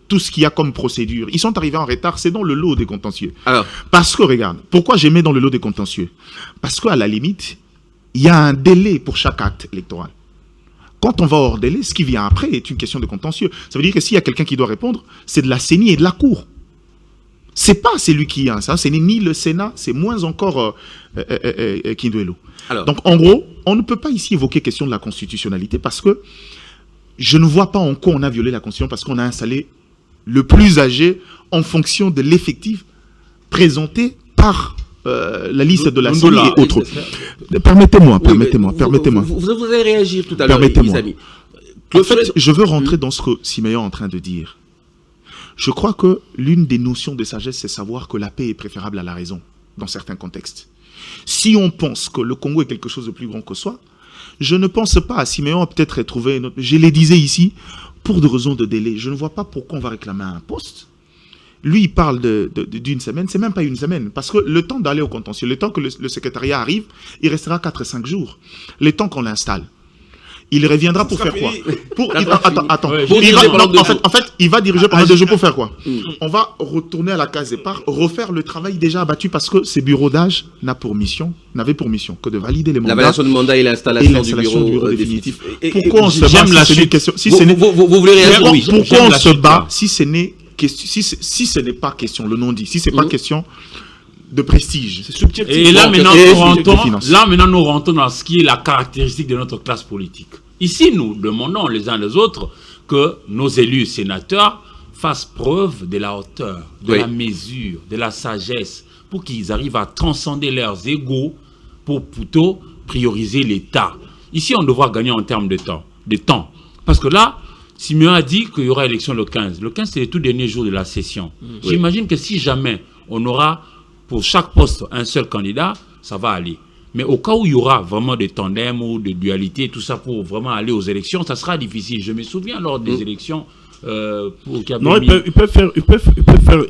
tout ce qu'il y a comme procédure. Ils sont arrivés en retard, c'est dans le lot des contentieux. Alors, Parce que, regarde, pourquoi j'ai mis dans le lot des contentieux? Parce qu'à la limite, il y a un délai pour chaque acte électoral. Quand on va hors délai, ce qui vient après est une question de contentieux. Ça veut dire que s'il y a quelqu'un qui doit répondre, c'est de la CENI et de la Cour. C'est pas celui qui a ça, ce n'est ni le Sénat, c'est moins encore Kindwelo. alors, Donc, en gros, on ne peut pas ici évoquer question de la constitutionnalité parce que je ne vois pas en quoi on a violé la Constitution parce qu'on a installé le plus âgé en fonction de l'effectif présenté par la liste de la CENI et autres. Permettez-moi. Vous allez réagir tout à l'heure, Permettez-moi. les amis. En fait, je veux rentrer dans ce que Siméon est en train de dire. Je crois que l'une des notions de sagesse, c'est savoir que la paix est préférable à la raison, dans certains contextes. Si on pense que le Congo est quelque chose de plus grand que soi, je ne pense pas, Siméon a peut-être trouvé une autre... Je le disais ici, pour des raisons de délai. Je ne vois pas pourquoi on va réclamer un poste. Lui, il parle d'une semaine, c'est même pas une semaine, parce que le temps d'aller au contentieux, le temps que le secrétariat arrive, il restera 4 et 5 jours. Le temps qu'on l'installe. Il reviendra pour faire quoi? Attends. Ouais, En fait, il va diriger pendant 2 jours pour faire quoi? On va retourner à la case départ, refaire le travail déjà abattu parce que ces bureaux d'âge n'avaient pour mission que de valider les mandats. La validation de mandat et l'installation du bureau définitif. Pourquoi on se bat j'aime la si c'est chute. question si Vous ce n'est voulez réagir? Oui. pourquoi j'aime on la se chute, bat là. si ce n'est si ce n'est pas question le non dit, si c'est pas question de prestige. C'est subjectif. Et là, maintenant, et nous rentrons dans ce qui est la caractéristique de notre classe politique. Ici, nous demandons les uns les autres que nos élus sénateurs fassent preuve de la hauteur, de Oui. la mesure, de la sagesse, pour qu'ils arrivent à transcender leurs égos pour plutôt prioriser l'État. Ici, on devra gagner en termes de temps. Parce que là, Simeon a dit qu'il y aura élection le 15. Le 15, c'est le tout dernier jour de la session. J'imagine que si jamais on aura pour chaque poste un seul candidat, ça va aller. Mais au cas où il y aura vraiment des tandems ou des dualités, tout ça pour vraiment aller aux élections, ça sera difficile. Je me souviens lors des élections Non, ils peuvent faire,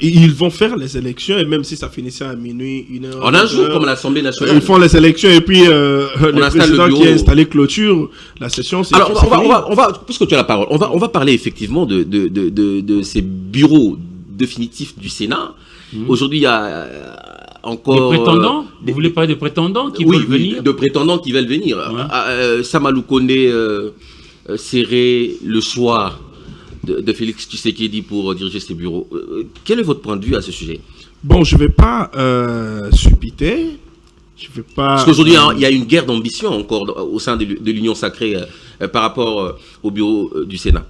ils vont faire les élections et même si ça finissait à minuit, 1h. En un jour, comme à l'Assemblée nationale. Ils font les élections et puis le installe le président bureau. qui a installé clôture la session. Alors, on va, puisque tu as la parole, on va parler effectivement de ces bureaux définitifs du Sénat. Aujourd'hui, il y a encore... Des prétendants Vous voulez parler de prétendants qui veulent venir? De prétendants qui veulent venir. Samalou Kondé serait le choix de Félix Tshisekedi pour diriger ces bureaux. Quel est votre point de vue à ce sujet? Bon, je ne vais pas suppiter. Je vais pas... Parce qu'aujourd'hui, il y a une guerre d'ambition encore au sein de l'Union sacrée par rapport au bureau du Sénat.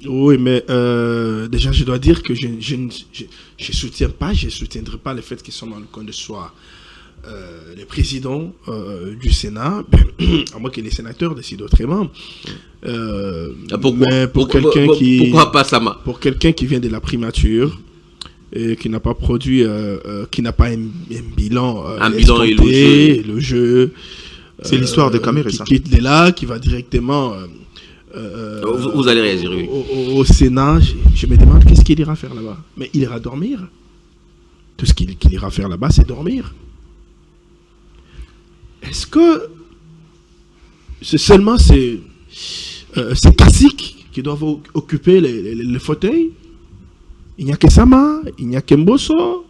Oui, mais déjà, je dois dire que je soutiens pas, je soutiendrai pas le fait qu'ils sont dans le coin de soi. Les présidents du Sénat, à moins que les sénateurs décident autrement. Pourquoi pas Sama? Pour quelqu'un qui vient de la primature et qui n'a pas produit, qui n'a pas un bilan, et le jeu. C'est l'histoire de Kamere, ça. Qui quitte là, qui va directement. Vous allez réagir, oui. Au Sénat, je me demande qu'est-ce qu'il ira faire là-bas. Mais il ira dormir. Tout ce qu'il ira faire là-bas, c'est dormir. Est-ce que c'est seulement ces classiques qui doivent occuper les fauteuils? Il n'y a que Sama, il n'y a que Mbosso,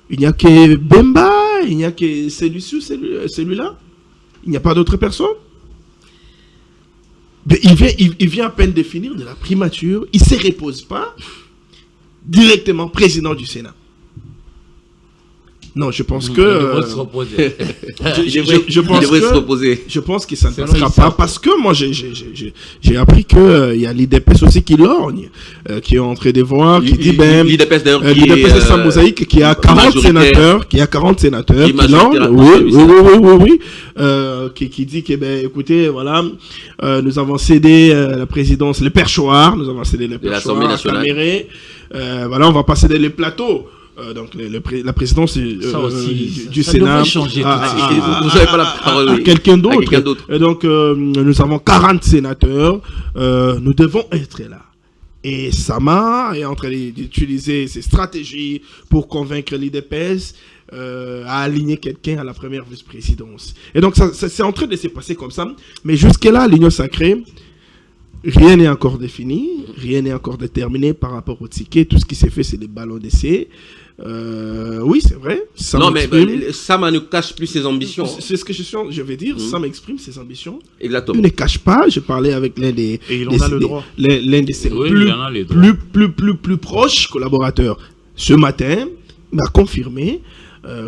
il n'y a que Bemba, il n'y a que celui-ci, celui-là. Il n'y a pas d'autres personnes. Mais il vient à peine de finir de la primature, il ne se repose pas, directement président du Sénat. Non, je pense que... Je pense que ça ne passera pas parce que moi j'ai appris qu'il y a l'IDPS aussi qui lorgne, qui est en train de voir, qui dit l'IDPS d'ailleurs l'IDPS de Saint-Mosaïque qui a 40 sénateurs, qui lorgne, oui, qui dit que écoutez, voilà, nous avons cédé la présidence, le perchoir, nous avons cédé le perchoir à Caméré, voilà, on va pas céder les plateaux. donc la présidence du ça Sénat devrait changer tout de suite. Vous n'avez pas la parole. à oui. quelqu'un À quelqu'un d'autre. d'autre. Et donc, nous avons 40 sénateurs. Nous devons être là. Et Sama est en train d'utiliser ses stratégies pour convaincre l'IDPS à aligner quelqu'un à la première vice-présidence. Et donc, c'est en train de se passer comme ça. Mais jusque-là, l'Union sacrée, rien n'est encore défini, rien n'est encore déterminé par rapport au ticket. Tout ce qui s'est fait, c'est des ballons d'essai. Oui, c'est vrai. Non, mais Sama ne cache plus ses ambitions. C'est ce que je vais dire. Sam exprime ses ambitions. Exactement. Il ne cache pas. Je parlais avec l'un des... Et il en a le droit. L'un de ses Oui, il en a le droit. plus proches collaborateurs. Ce matin, il m'a confirmé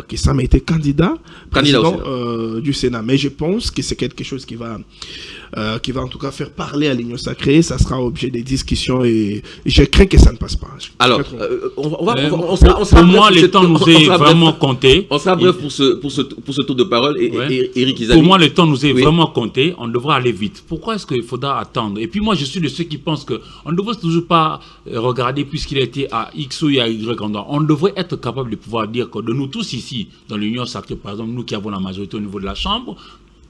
que Sam a été candidat président du Sénat. Mais je pense que c'est quelque chose qui va en tout cas faire parler à l'Union sacrée. Ça sera objet des discussions et je crains que ça ne passe pas. Alors, pour moi, le temps nous est vraiment compté. On sera bref pour ce tour de parole. Et Eric Izali. Pour moi, le temps nous est vraiment compté. On devra aller vite. Pourquoi est-ce qu'il faudra attendre? Et puis moi, je suis de ceux qui pensent qu'on ne devrait toujours pas regarder puisqu'il a été à X ou à Y endroit. On devrait être capable de pouvoir dire que de nous tous ici, dans l'Union sacrée, par exemple, nous qui avons la majorité au niveau de la Chambre,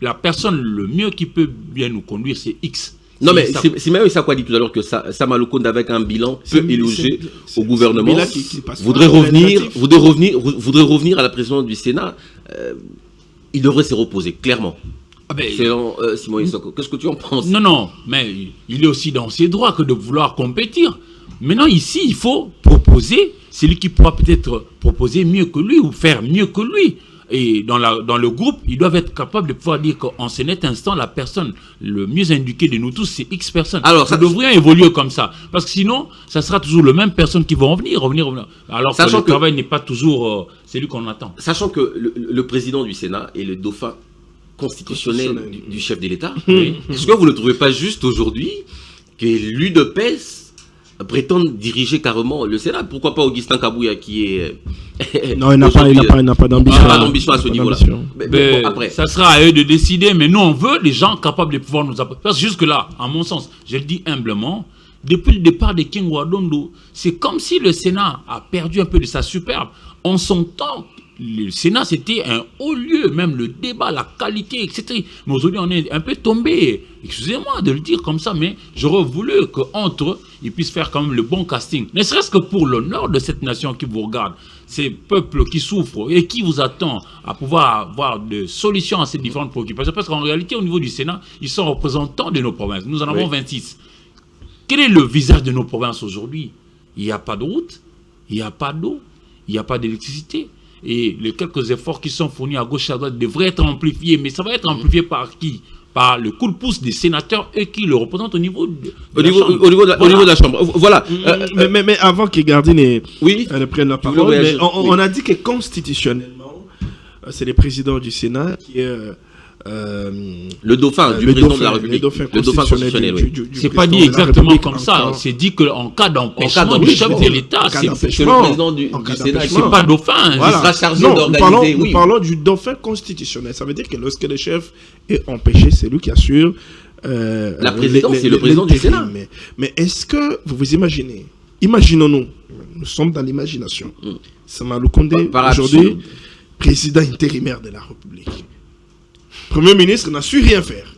la personne le mieux qui peut bien nous conduire, c'est X. Non, mais c'est même ça quoi dit tout à l'heure que Sama Lukonde, avec un bilan peu élogé au gouvernement, voudrait revenir à la présidence du Sénat. Il devrait se reposer, clairement. Selon Simon Isoko. Qu'est-ce que tu en penses? Non, mais il est aussi dans ses droits que de vouloir compétir. Maintenant, ici, il faut proposer. C'est lui qui pourra peut-être proposer mieux que lui ou faire mieux que lui. Et dans le groupe, ils doivent être capables de pouvoir dire qu'en cet instant, la personne le mieux indiquée de nous tous, c'est X personnes. Alors, ça devrait évoluer comme ça. Parce que sinon, ça sera toujours les mêmes personnes qui vont revenir. Alors que le travail n'est pas toujours celui qu'on attend. Sachant que le président du Sénat est le dauphin constitutionnel du chef de l'État, est-ce que vous ne trouvez pas juste aujourd'hui que l'UDPS prétendent diriger carrément le Sénat? Pourquoi pas Augustin Kabouya qui est... Non, il n'a pas d'ambition. Pas d'ambition à ce niveau-là. Mais après, ça sera à eux de décider, mais nous, on veut des gens capables de pouvoir nous apporter. Parce que jusque-là, à mon sens, je le dis humblement, depuis le départ de King Wadondo, c'est comme si le Sénat a perdu un peu de sa superbe. En son temps, le Sénat, c'était un haut lieu, même le débat, la qualité, etc. Mais aujourd'hui, on est un peu tombé. Excusez-moi de le dire comme ça, mais j'aurais voulu qu'entre eux, ils puissent faire quand même le bon casting. Ne serait-ce que pour l'honneur de cette nation qui vous regarde, ces peuples qui souffrent et qui vous attendent à pouvoir avoir des solutions à ces différentes préoccupations. Parce qu'en réalité, au niveau du Sénat, ils sont représentants de nos provinces. Nous en avons 26. Quel est le visage de nos provinces aujourd'hui? Il n'y a pas de route, il n'y a pas d'eau, il n'y a pas d'électricité. Et les quelques efforts qui sont fournis à gauche et à droite devraient être amplifiés. Mais ça va être amplifié par qui? Par le coup de pouce des sénateurs, eux qui le représentent au niveau de la Chambre. Au niveau de la Chambre. Voilà. Mais avant que Gardine prenne la parole, on a dit que constitutionnellement, c'est le président du Sénat qui est... le dauphin du président de la République. Le dauphin constitutionnel, oui. C'est pas dit exactement comme ça. C'est dit qu'en cas d'empêchement du chef de l'État, c'est le président du Sénat. C'est pas dauphin. Il sera chargé d'organiser. Nous parlons du dauphin constitutionnel. Ça veut dire que lorsque le chef est empêché, c'est lui qui assure la présidence, c'est le président du Sénat. Mais est-ce que vous vous imaginez? Imaginons-nous. Nous sommes dans l'imagination. Sama Lukonde, aujourd'hui, président intérimaire de la République. Premier ministre n'a su rien faire.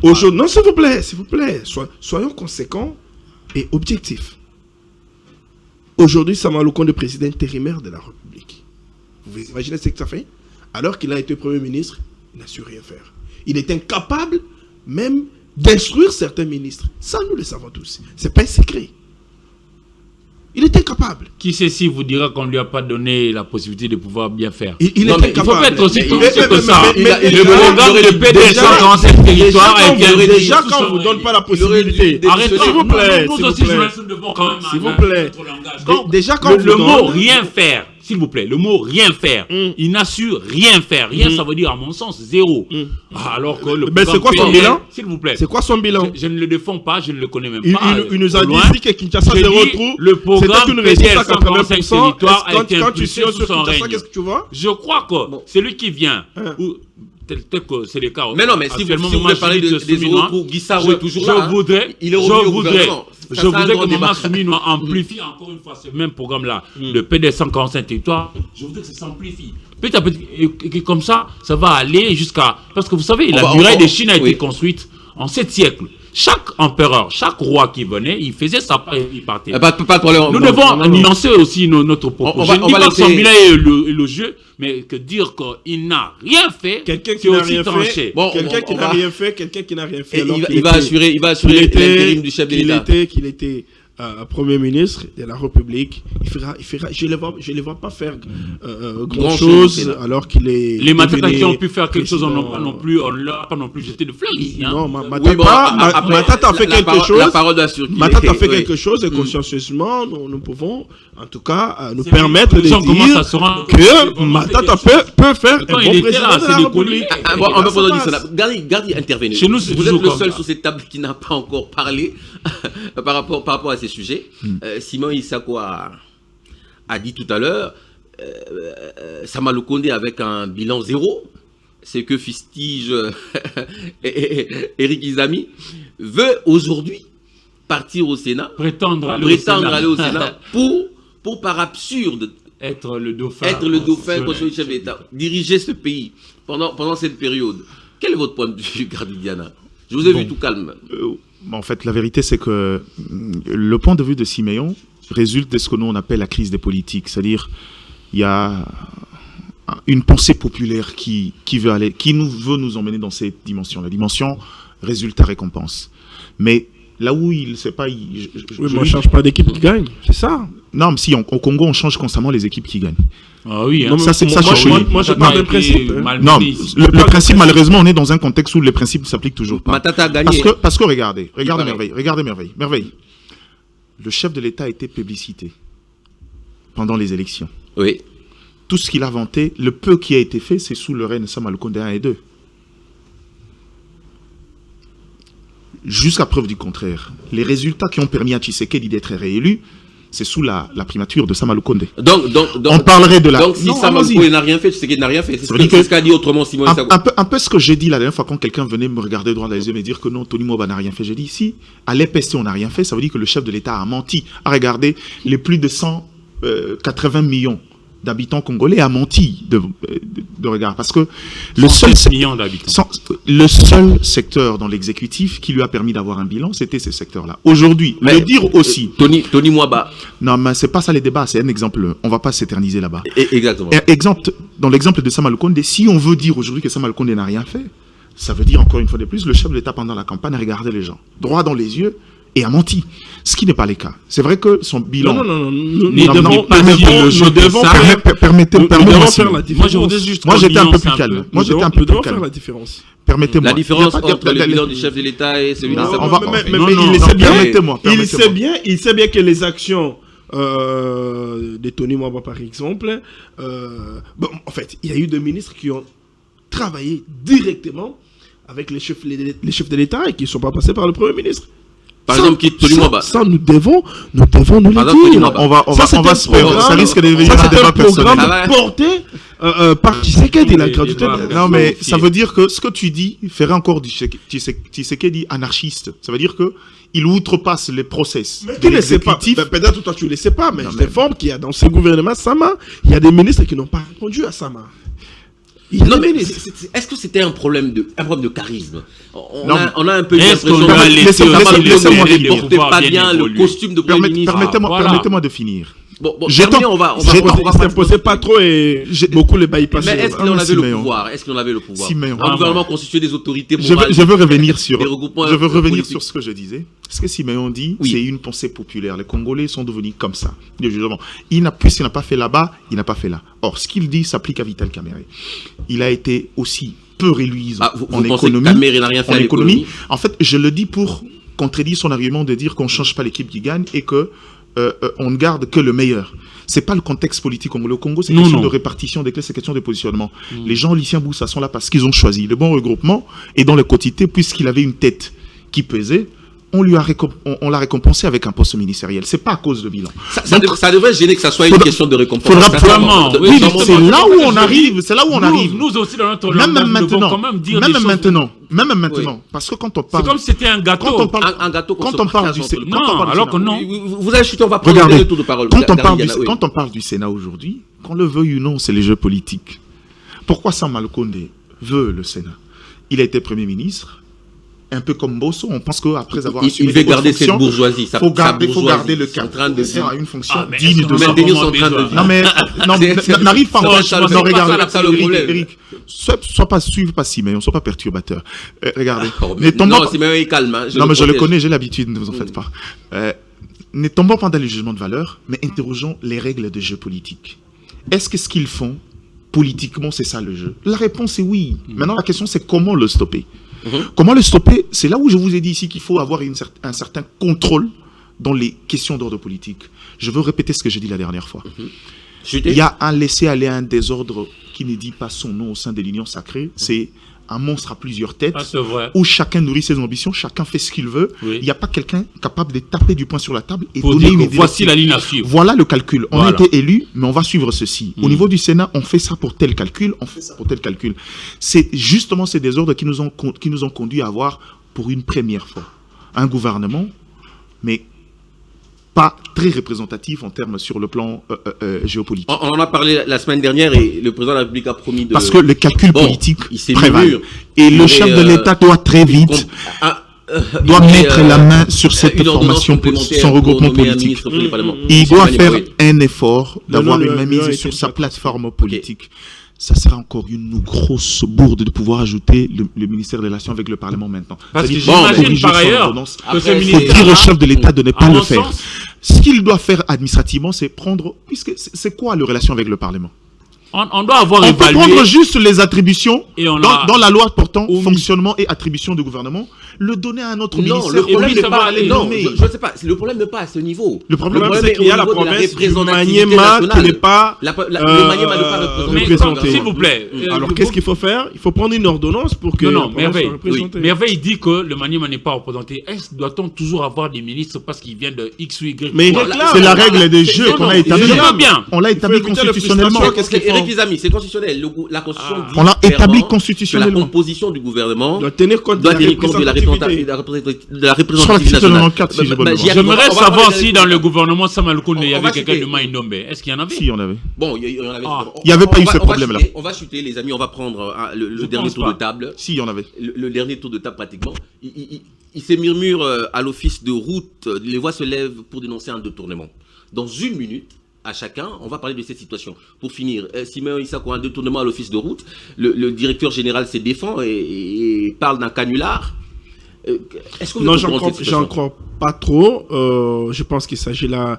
Aujourd'hui, non, s'il vous plaît, soyons conséquents et objectifs. Aujourd'hui, Sama Lukonde, président intérimaire de la République. Vous imaginez ce que ça fait? Alors qu'il a été Premier ministre, il n'a su rien faire. Il est incapable même d'instruire certains ministres. Ça, nous le savons tous. Ce n'est pas un secret. Il est incapable. Qui sait si vous dira qu'on ne lui a pas donné la possibilité de pouvoir bien faire? Il est incapable. Il faut pas être aussi toxique que ça. Le programme de PDS dans ce territoire a été... Déjà, quand on ne vous donne pas la possibilité... Arrêtez, s'il vous plaît. Nous aussi, nous devons quand même... S'il vous plaît. Déjà, quand le mot rien faire, s'il vous plaît, le mot rien faire, il n'a su rien faire. Rien, ça veut dire, à mon sens, zéro. Alors que le c'est quoi son bilan? S'il vous plaît. C'est quoi son bilan? Je ne le défends pas, je ne le connais même pas. Il nous a dit que Kinshasa se retrouve. Le programme une réussite à 80%. Quand tu suis sur Kinshasa, qu'est-ce que tu vois? Je crois que celui qui vient, tel que c'est le cas. Mais non, mais si vous voulez parler des Eurotrous, Guissaro est toujours là. Il est revenu au gouvernement. Je voudrais que Maman Souminois amplifie encore une fois ce même programme-là, le PDS 145 territoires. Je voudrais que ça s'amplifie. Petit à petit, et comme ça va aller jusqu'à... Parce que vous savez, la muraille de Chine a été construite en 7 siècles. Chaque empereur, chaque roi qui venait, il faisait sa part et il partait. Pas de problème. Nous devons nuancer aussi notre propos. Je ne dis pas que son bilan est élogieux, mais que dire qu'il n'a rien fait, quelqu'un qui n'a rien fait, quelqu'un qui n'a rien fait, il va assurer l'intérim du chef de l'État. Qu'il était Premier ministre de la République, il fera, je ne les vois pas faire grand chose alors qu'il est... Les Matata qui ont pu faire quelque chose, on n'a pas non plus jeté de fleurs ici. Non, Matata a fait quelque chose. La parole d'assure. Matata a fait quelque chose et consciencieusement, nous pouvons en tout cas nous permettre de dire que Matata peut faire un bon président de la République. On peut pas dire ça. Gardez intervenir. Chez nous, vous êtes le seul sur cette table qui n'a pas encore parlé par rapport à ces sujets. Simon Issako a dit tout à l'heure, Sama Lukonde avec un bilan 0, c'est que fustige Eric Izami, veut aujourd'hui partir au Sénat, prétendre aller au Sénat pour par absurde être le dauphin contre le chef d'État, diriger ce pays pendant cette période. Quel est votre point de vue, Gardidiana? Je vous ai vu tout calme. En fait, la vérité, c'est que le point de vue de Siméon résulte de ce que nous on appelle la crise des politiques. C'est-à-dire, il y a une pensée populaire qui veut nous emmener dans cette dimension. La dimension résultat-récompense. Mais là où il ne sait pas... Oui, mais on ne change pas d'équipe qui gagne, c'est ça. Non, mais si, au Congo, on change constamment les équipes qui gagnent. Ah oui, hein. Ça, c'est ça. Moi, je parle de principe. Non, le principe, malheureusement, on est dans un contexte où les principes ne s'appliquent toujours pas. Matata a gagné. Parce que regardez Merveille. Le chef de l'État a été publicité pendant les élections. Oui. Tout ce qu'il a vanté, le peu qui a été fait, c'est sous le règne de Sama Lukonde 1 et 2. Jusqu'à preuve du contraire, les résultats qui ont permis à Tshisekedi d'être réélu, c'est sous la primature de Sama Lukonde. Donc, on parlerait de la... Donc, si Sama Lukonde n'a rien fait, Tshisekedi n'a rien fait. C'est ce qu'a dit autrement Simon Issako. Un peu ce que j'ai dit la dernière fois quand quelqu'un venait me regarder droit dans les yeux et me dire que non, Tony Moba n'a rien fait. J'ai dit, si à l'EPST on n'a rien fait, ça veut dire que le chef de l'État a menti. A regardé les plus de 180 millions d'habitants congolais a menti de regard. Parce que le seul secteur dans l'exécutif qui lui a permis d'avoir un bilan, c'était ce secteur-là. Aujourd'hui, le dire aussi... Tony Mwaba. Non, mais c'est pas ça les débats, c'est un exemple. On va pas s'éterniser là-bas. Exactement. Dans l'exemple de Sama Lukonde, si on veut dire aujourd'hui que Sama Lukonde n'a rien fait, ça veut dire encore une fois de plus, le chef de l'État pendant la campagne a regardé les gens droit dans les yeux et a menti. Ce qui n'est pas le cas. C'est vrai que son bilan... Permettez-moi faire la différence. Moi, j'étais un peu plus calme. Nous devons faire la différence. Permettez-moi. La différence entre le bilan du chef de l'État et celui de Sama Lukonde. Il sait bien que les actions de Tony Mwaba, par exemple, en fait, il y a eu des ministres qui ont travaillé directement avec les chefs de l'État et qui ne sont pas passés par le Premier ministre. Par exemple, Tony Mwaba. Ça, nous devons nous le dire. On va se perdre. Ça risque de devenir un débat personnel. Porté par Tshisekedi, la gratuité. Non, mais ça veut dire que ce que tu dis ferait encore du Tshisekedi anarchiste. Ça veut dire que il outrepasse les process. Mais tu ne le sais pas. Peut-être toi, tu ne le sais pas, mais je t'informe qu'il y a dans ce gouvernement Sama, il y a des ministres qui n'ont pas répondu à Sama. Non, mais est-ce que c'était un problème de charisme? On a un peu l'impression que Sama Lukonde ne portait pas bien le costume de Premier ministre. Permettez-moi de finir. Bon, on va s'imposer pas trop et beaucoup les bypasser. Mais est-ce qu'on avait le pouvoir? Un gouvernement constitué des autorités morales. Je veux revenir sur ce que je disais. Ce que Siméon dit, c'est une pensée populaire. Les Congolais sont devenus comme ça. Il n'a pas fait là-bas, il n'a pas fait là. Or, ce qu'il dit s'applique à Vital Kamerhe. Il a été aussi peu réluisant en économie. En fait, je le dis pour contredire son argument de dire qu'on ne change pas l'équipe qui gagne et que on ne garde que le meilleur. C'est pas le contexte politique au Congo, c'est question de répartition des clés, c'est question de positionnement. Les gens, Lucien Boussa, sont là parce qu'ils ont choisi le bon regroupement et dans le quotidien, puisqu'il avait une tête qui pesait, on l'a récompensé avec un poste ministériel. C'est pas à cause de bilan. Ça devrait gêner que ça soit une question de récompense. Oui, c'est là où on arrive. C'est là où on arrive. Nous aussi, dans notre Même langage, nous devons maintenant, quand même dire des choses. même maintenant, parce que quand on parle, C'est comme si c'était un gâteau. Un gâteau qu'on quand se on parle partage du entre Sénat, nous. Non, alors que non. Vous allez chuter, on va prendre regardez, le tour de parole. quand Oui. on parle du Sénat aujourd'hui, qu'on le veuille ou non, c'est les jeux politiques. Pourquoi Samuel Condé veut le Sénat? Il a été Premier ministre. Un peu comme Bosso, on pense qu'après avoir assumé il veut garder cette bourgeoisie. Il faut garder le cap. de faire à une fonction Ah, mais digne est-ce de qu'on son a Maintenir vraiment son train de besoin? vie. Non mais n'arrive pas. Non, regardez, Eric, sois pas Siméon, sois pas perturbateur. Regardez. Non, Siméon est calme. Non mais je le connais, j'ai l'habitude, ne vous en faites pas. Ne tombons pas dans les jugements de valeur, mais interrogeons les règles de jeu politique. Est-ce que ce qu'ils font politiquement, c'est ça le jeu? La réponse est oui. Maintenant la question c'est comment le stopper. Comment le stopper? C'est là où je vous ai dit ici qu'il faut avoir un certain contrôle dans les questions d'ordre politique. Je veux répéter ce que j'ai dit la dernière fois. Il y a un laisser-aller à un désordre qui ne dit pas son nom au sein de l'union sacrée. C'est un monstre à plusieurs têtes, où chacun nourrit ses ambitions, chacun fait ce qu'il veut. Oui. Il n'y a pas quelqu'un capable de taper du poing sur la table et Pour donner dire une que voici la ligne à suivre. Voilà le calcul. On a Voilà. été élu, mais on va suivre ceci. Au niveau du Sénat, on fait ça pour tel calcul, on fait ça pour tel calcul. C'est justement ces désordres qui nous ont conduit à avoir, pour une première fois, un gouvernement, mais pas très représentatif en termes sur le plan géopolitique. On en a parlé la semaine dernière et le président de la République a promis de... Parce que le calcul Bon, politique il s'est prévalent. mûr. Et le Mais, chef de l'État doit très vite doit mettre la main sur cette formation, son regroupement politique. Il doit faire un effort d'avoir une mainmise sur sa plateforme politique. Ça sera encore une grosse bourde de pouvoir ajouter le ministère des Relations avec le Parlement maintenant. Parce que C'est-à-dire, j'imagine par ailleurs que ce il faut dire au ministère, chef de l'État de ne pas à le mon faire. sens, Ce qu'il doit faire administrativement, c'est prendre... Puisque c'est quoi la relation avec le Parlement? on doit avoir On peut évalué. prendre juste les attributions Et on dans, a dans la loi portant omis. fonctionnement et attribution du gouvernement, le donner à un autre Non, ministère. le problème oui, n'est ça pas... va aller. Non, Mais- je ne sais pas. Le problème n'est pas à ce niveau. Le problème, c'est est qu'il y a au la niveau de province du représentativité Maniema qui nationale. n'est pas Le Maniema n'est pas représenté. Mais représenté. s'il vous plaît. Alors qu'est-ce qu'il faut faire? Il faut prendre une ordonnance pour que Non, la province Merveille. soit représentée. Merveille dit que le Maniema n'est pas représenté. Doit-on toujours avoir des ministres parce qu'ils viennent de X ou Y? Mais il Voilà. réclame. c'est la règle des jeux non, qu'on non, a établie. je vois bien. On l'a établi éviter la constitutionnellement. frustration. Qu'est-ce que Eric, les amis, c'est constitutionnel. La Constitution dit On l'a établi clairement que la constitutionnellement. composition du gouvernement doit tenir compte de doit la tenir compte de la représentativité Sur l'article nationale. 94, si je me J'y arrive. J'aimerais On va savoir parler si des- dans le gouvernement Samuel Koundé, il y On va avait quelqu'un citer. de Maïndombe. Est-ce qu'il y en avait? Si, on avait. Bon, il y en avait. Ah. Il y avait pas eu ce On va problème-là. chuter, on va chuter, les amis. On va prendre le Je dernier pense tour pas. de table. Si, on avait. Le dernier tour de table, pratiquement. Il se murmure à l'office de route. Les voix se lèvent pour dénoncer un détournement. Dans une minute, à chacun, on va parler de cette situation. Pour finir, Siméon Issako a un détournement à l'office de route. Le directeur général se défend et parle d'un canular. Est-ce que vous Non, êtes au j'en courant de crois, cette situation? j'en crois pas trop. Je pense qu'il s'agit là,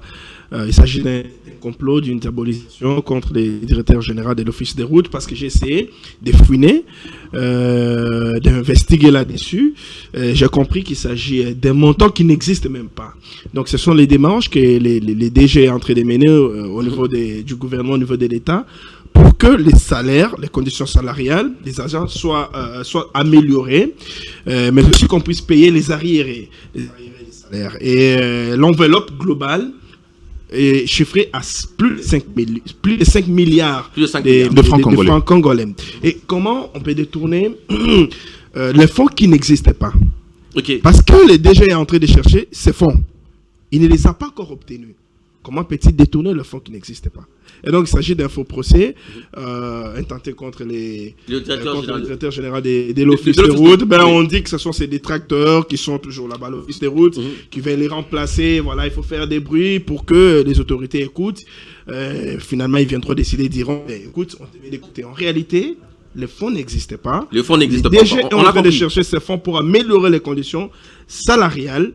il s'agit d'un complot, d'une diabolisation contre les directeurs généraux de l'Office des routes, parce que j'ai essayé de fouiner, d'investiguer là-dessus. J'ai compris qu'il s'agit d'un montant qui n'existe même pas. Donc, ce sont les démarches que les DG est en train de mener au niveau du gouvernement, au niveau de l'État, pour que les salaires, les conditions salariales des agents soient améliorées, mais aussi qu'on puisse payer les arriérés des salaires. Et l'enveloppe globale est chiffrée à plus de 5 milliards Plus de 5 milliards. De francs congolais. francs congolais. Et comment on peut détourner les fonds qui n'existaient pas? Ok. Parce que le DG est en train de chercher ces fonds. Il ne les a pas encore obtenus. Comment peut-il détourner le fonds qui n'existait pas? Et donc, il s'agit d'un faux procès intenté contre le directeur général de l'Office des routes. Ben, oui. On dit que ce sont ces détracteurs qui sont toujours là-bas à l'Office des routes, qui veulent les remplacer. Voilà, il faut faire des bruits pour que les autorités écoutent. Finalement, ils viendront décider, diront, écoute, on devait l'écouter. En réalité, les fonds n'existaient pas. Le fonds n'existe pas. Les DG On ont en a train de compris. chercher ces fonds pour améliorer les conditions salariales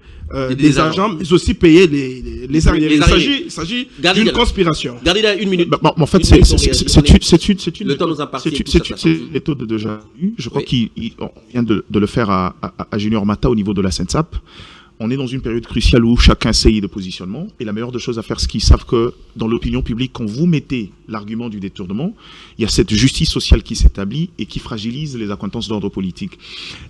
Des des agents. agents, mais aussi payer les arriérés. Les arriérés. Il s'agit Gardez d'une là. conspiration. Gardez là une minute. En fait, Une c'est minute pour réagir. une Le temps nous impartit, tout ça, ça c'est change. une méthode déjà eue. Je crois Oui. qu'on vient de le faire à Junior Mata au niveau de la SENSAP. On est dans une période cruciale où chacun essaye de positionnement. Et la meilleure des choses à faire, c'est qu'ils savent que dans l'opinion publique, quand vous mettez l'argument du détournement, il y a cette justice sociale qui s'établit et qui fragilise les accointances d'ordre politique.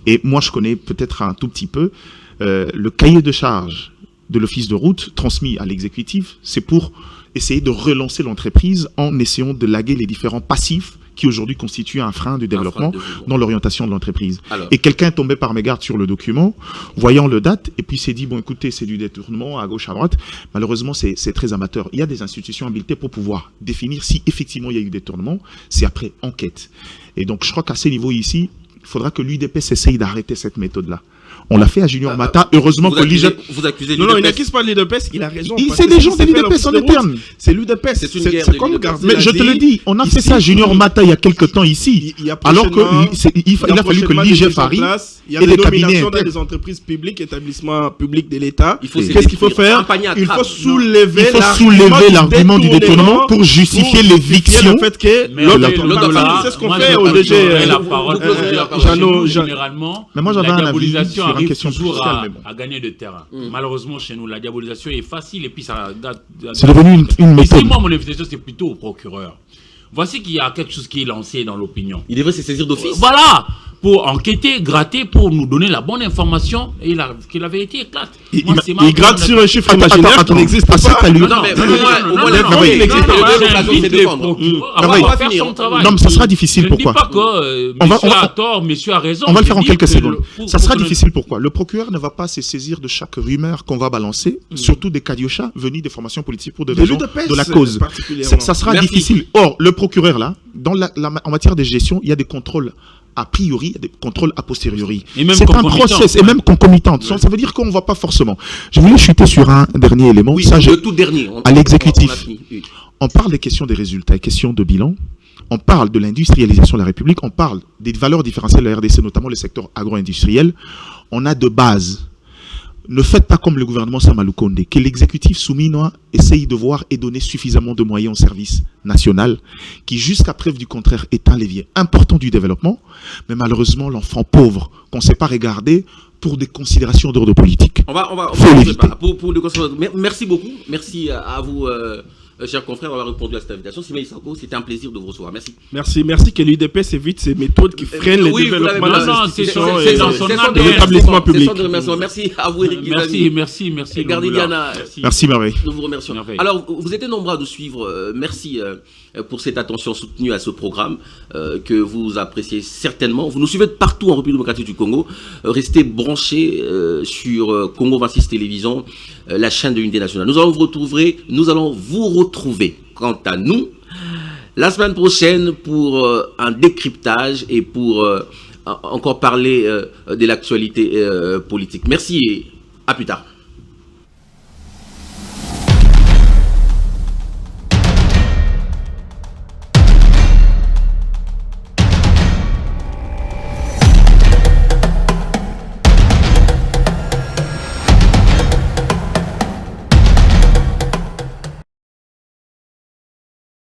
Et moi, je connais peut-être un tout petit peu, Le cahier de charge de l'office de route transmis à l'exécutif, c'est pour essayer de relancer l'entreprise en essayant de laguer les différents passifs qui aujourd'hui constituent un frein de développement dans l'orientation de l'entreprise. Et quelqu'un tombait par mégarde sur le document, voyant le date, et puis s'est dit, bon écoutez, c'est du détournement à gauche, à droite. Malheureusement, c'est très amateur. Il y a des institutions habilitées pour pouvoir définir si effectivement il y a eu détournement, c'est après enquête. Et donc je crois qu'à ce niveau ici, il faudra que l'UDPS essaye d'arrêter cette méthode-là. On l'a fait à Junior Mata. Heureusement que l'IGEP... Vous accusez l'UDPS. Non, il n'accuse pas l'UDPS, il a raison. C'est des gens de l'UDPS en interne. C'est l'UDPS. C'est une guerre. Mais je te le dis, on a fait ça à Junior Mata il y a quelque temps ici. Alors qu'il a fallu que l'IGEP arrive. Il y a des nominations dans des entreprises publiques, établissements publics de l'État. Qu'est-ce qu'il faut faire? Il faut soulever l'argument du détournement pour justifier l'éviction. Le fait que c'est ce qu'on fait au DG. Généralement, mais moi j'avais un avis sur une question toujours à gagner de terrain. Malheureusement, chez nous, la diabolisation est facile et puis ça... C'est devenu une méthode. Moi, mon invitation, c'est plutôt au procureur. Voici qu'il y a quelque chose qui est lancé dans l'opinion. Il devrait se saisir d'office. Voilà, pour enquêter, gratter, pour nous donner la bonne information et que la vérité éclate. Il gratte sur un chiffre imaginaire qui n'existe pas. Non, mais ça sera difficile. Pourquoi? Je ne dis pas que monsieur a tort, monsieur a raison. On va le faire en quelques secondes. Ça sera difficile. Pourquoi? Le procureur ne va pas se saisir de chaque rumeur qu'on va balancer, surtout des cadiochas venus des formations politiques pour des raisons de la cause. Ça sera difficile. Or, le procureur, là, en matière de gestion, il y a des contrôles a priori, des contrôles a posteriori. C'est un process, et même concomitant. Ça veut dire qu'on ne va pas forcément. Je voulais chuter sur un dernier élément. Oui, le tout dernier. À l'exécutif. On parle des questions des résultats, des questions de bilan. On parle de l'industrialisation de la République. On parle des valeurs différentielles de la RDC, notamment le secteur agro-industriel. On a de base. Ne faites pas comme le gouvernement Samalou Kondé, que l'exécutif souminois essaye de voir et donner suffisamment de moyens au service national, qui jusqu'à preuve du contraire est un levier important du développement, mais malheureusement l'enfant pauvre qu'on ne sait pas regarder pour des considérations d'ordre politique. On va merci beaucoup, merci à vous. Chers confrères, d'avoir répondu à cette invitation. Simei Sanko, c'était un plaisir de vous recevoir. Merci. Merci que l'UDPS évite ces méthodes qui freinent le développement de l'institution et de l'établissement public. Merci à vous, Eric. Merci. Gardidiana. Merci, Marie. Nous vous remercions. Alors, vous étiez nombreux à nous suivre. Merci pour cette attention soutenue à ce programme que vous appréciez certainement. Vous nous suivez de partout en République démocratique du Congo. Restez branchés sur Congo 26 Télévision, la chaîne de l'unité nationale. Nous allons vous retrouver, quant à nous, la semaine prochaine pour un décryptage et pour encore parler de l'actualité politique. Merci et à plus tard.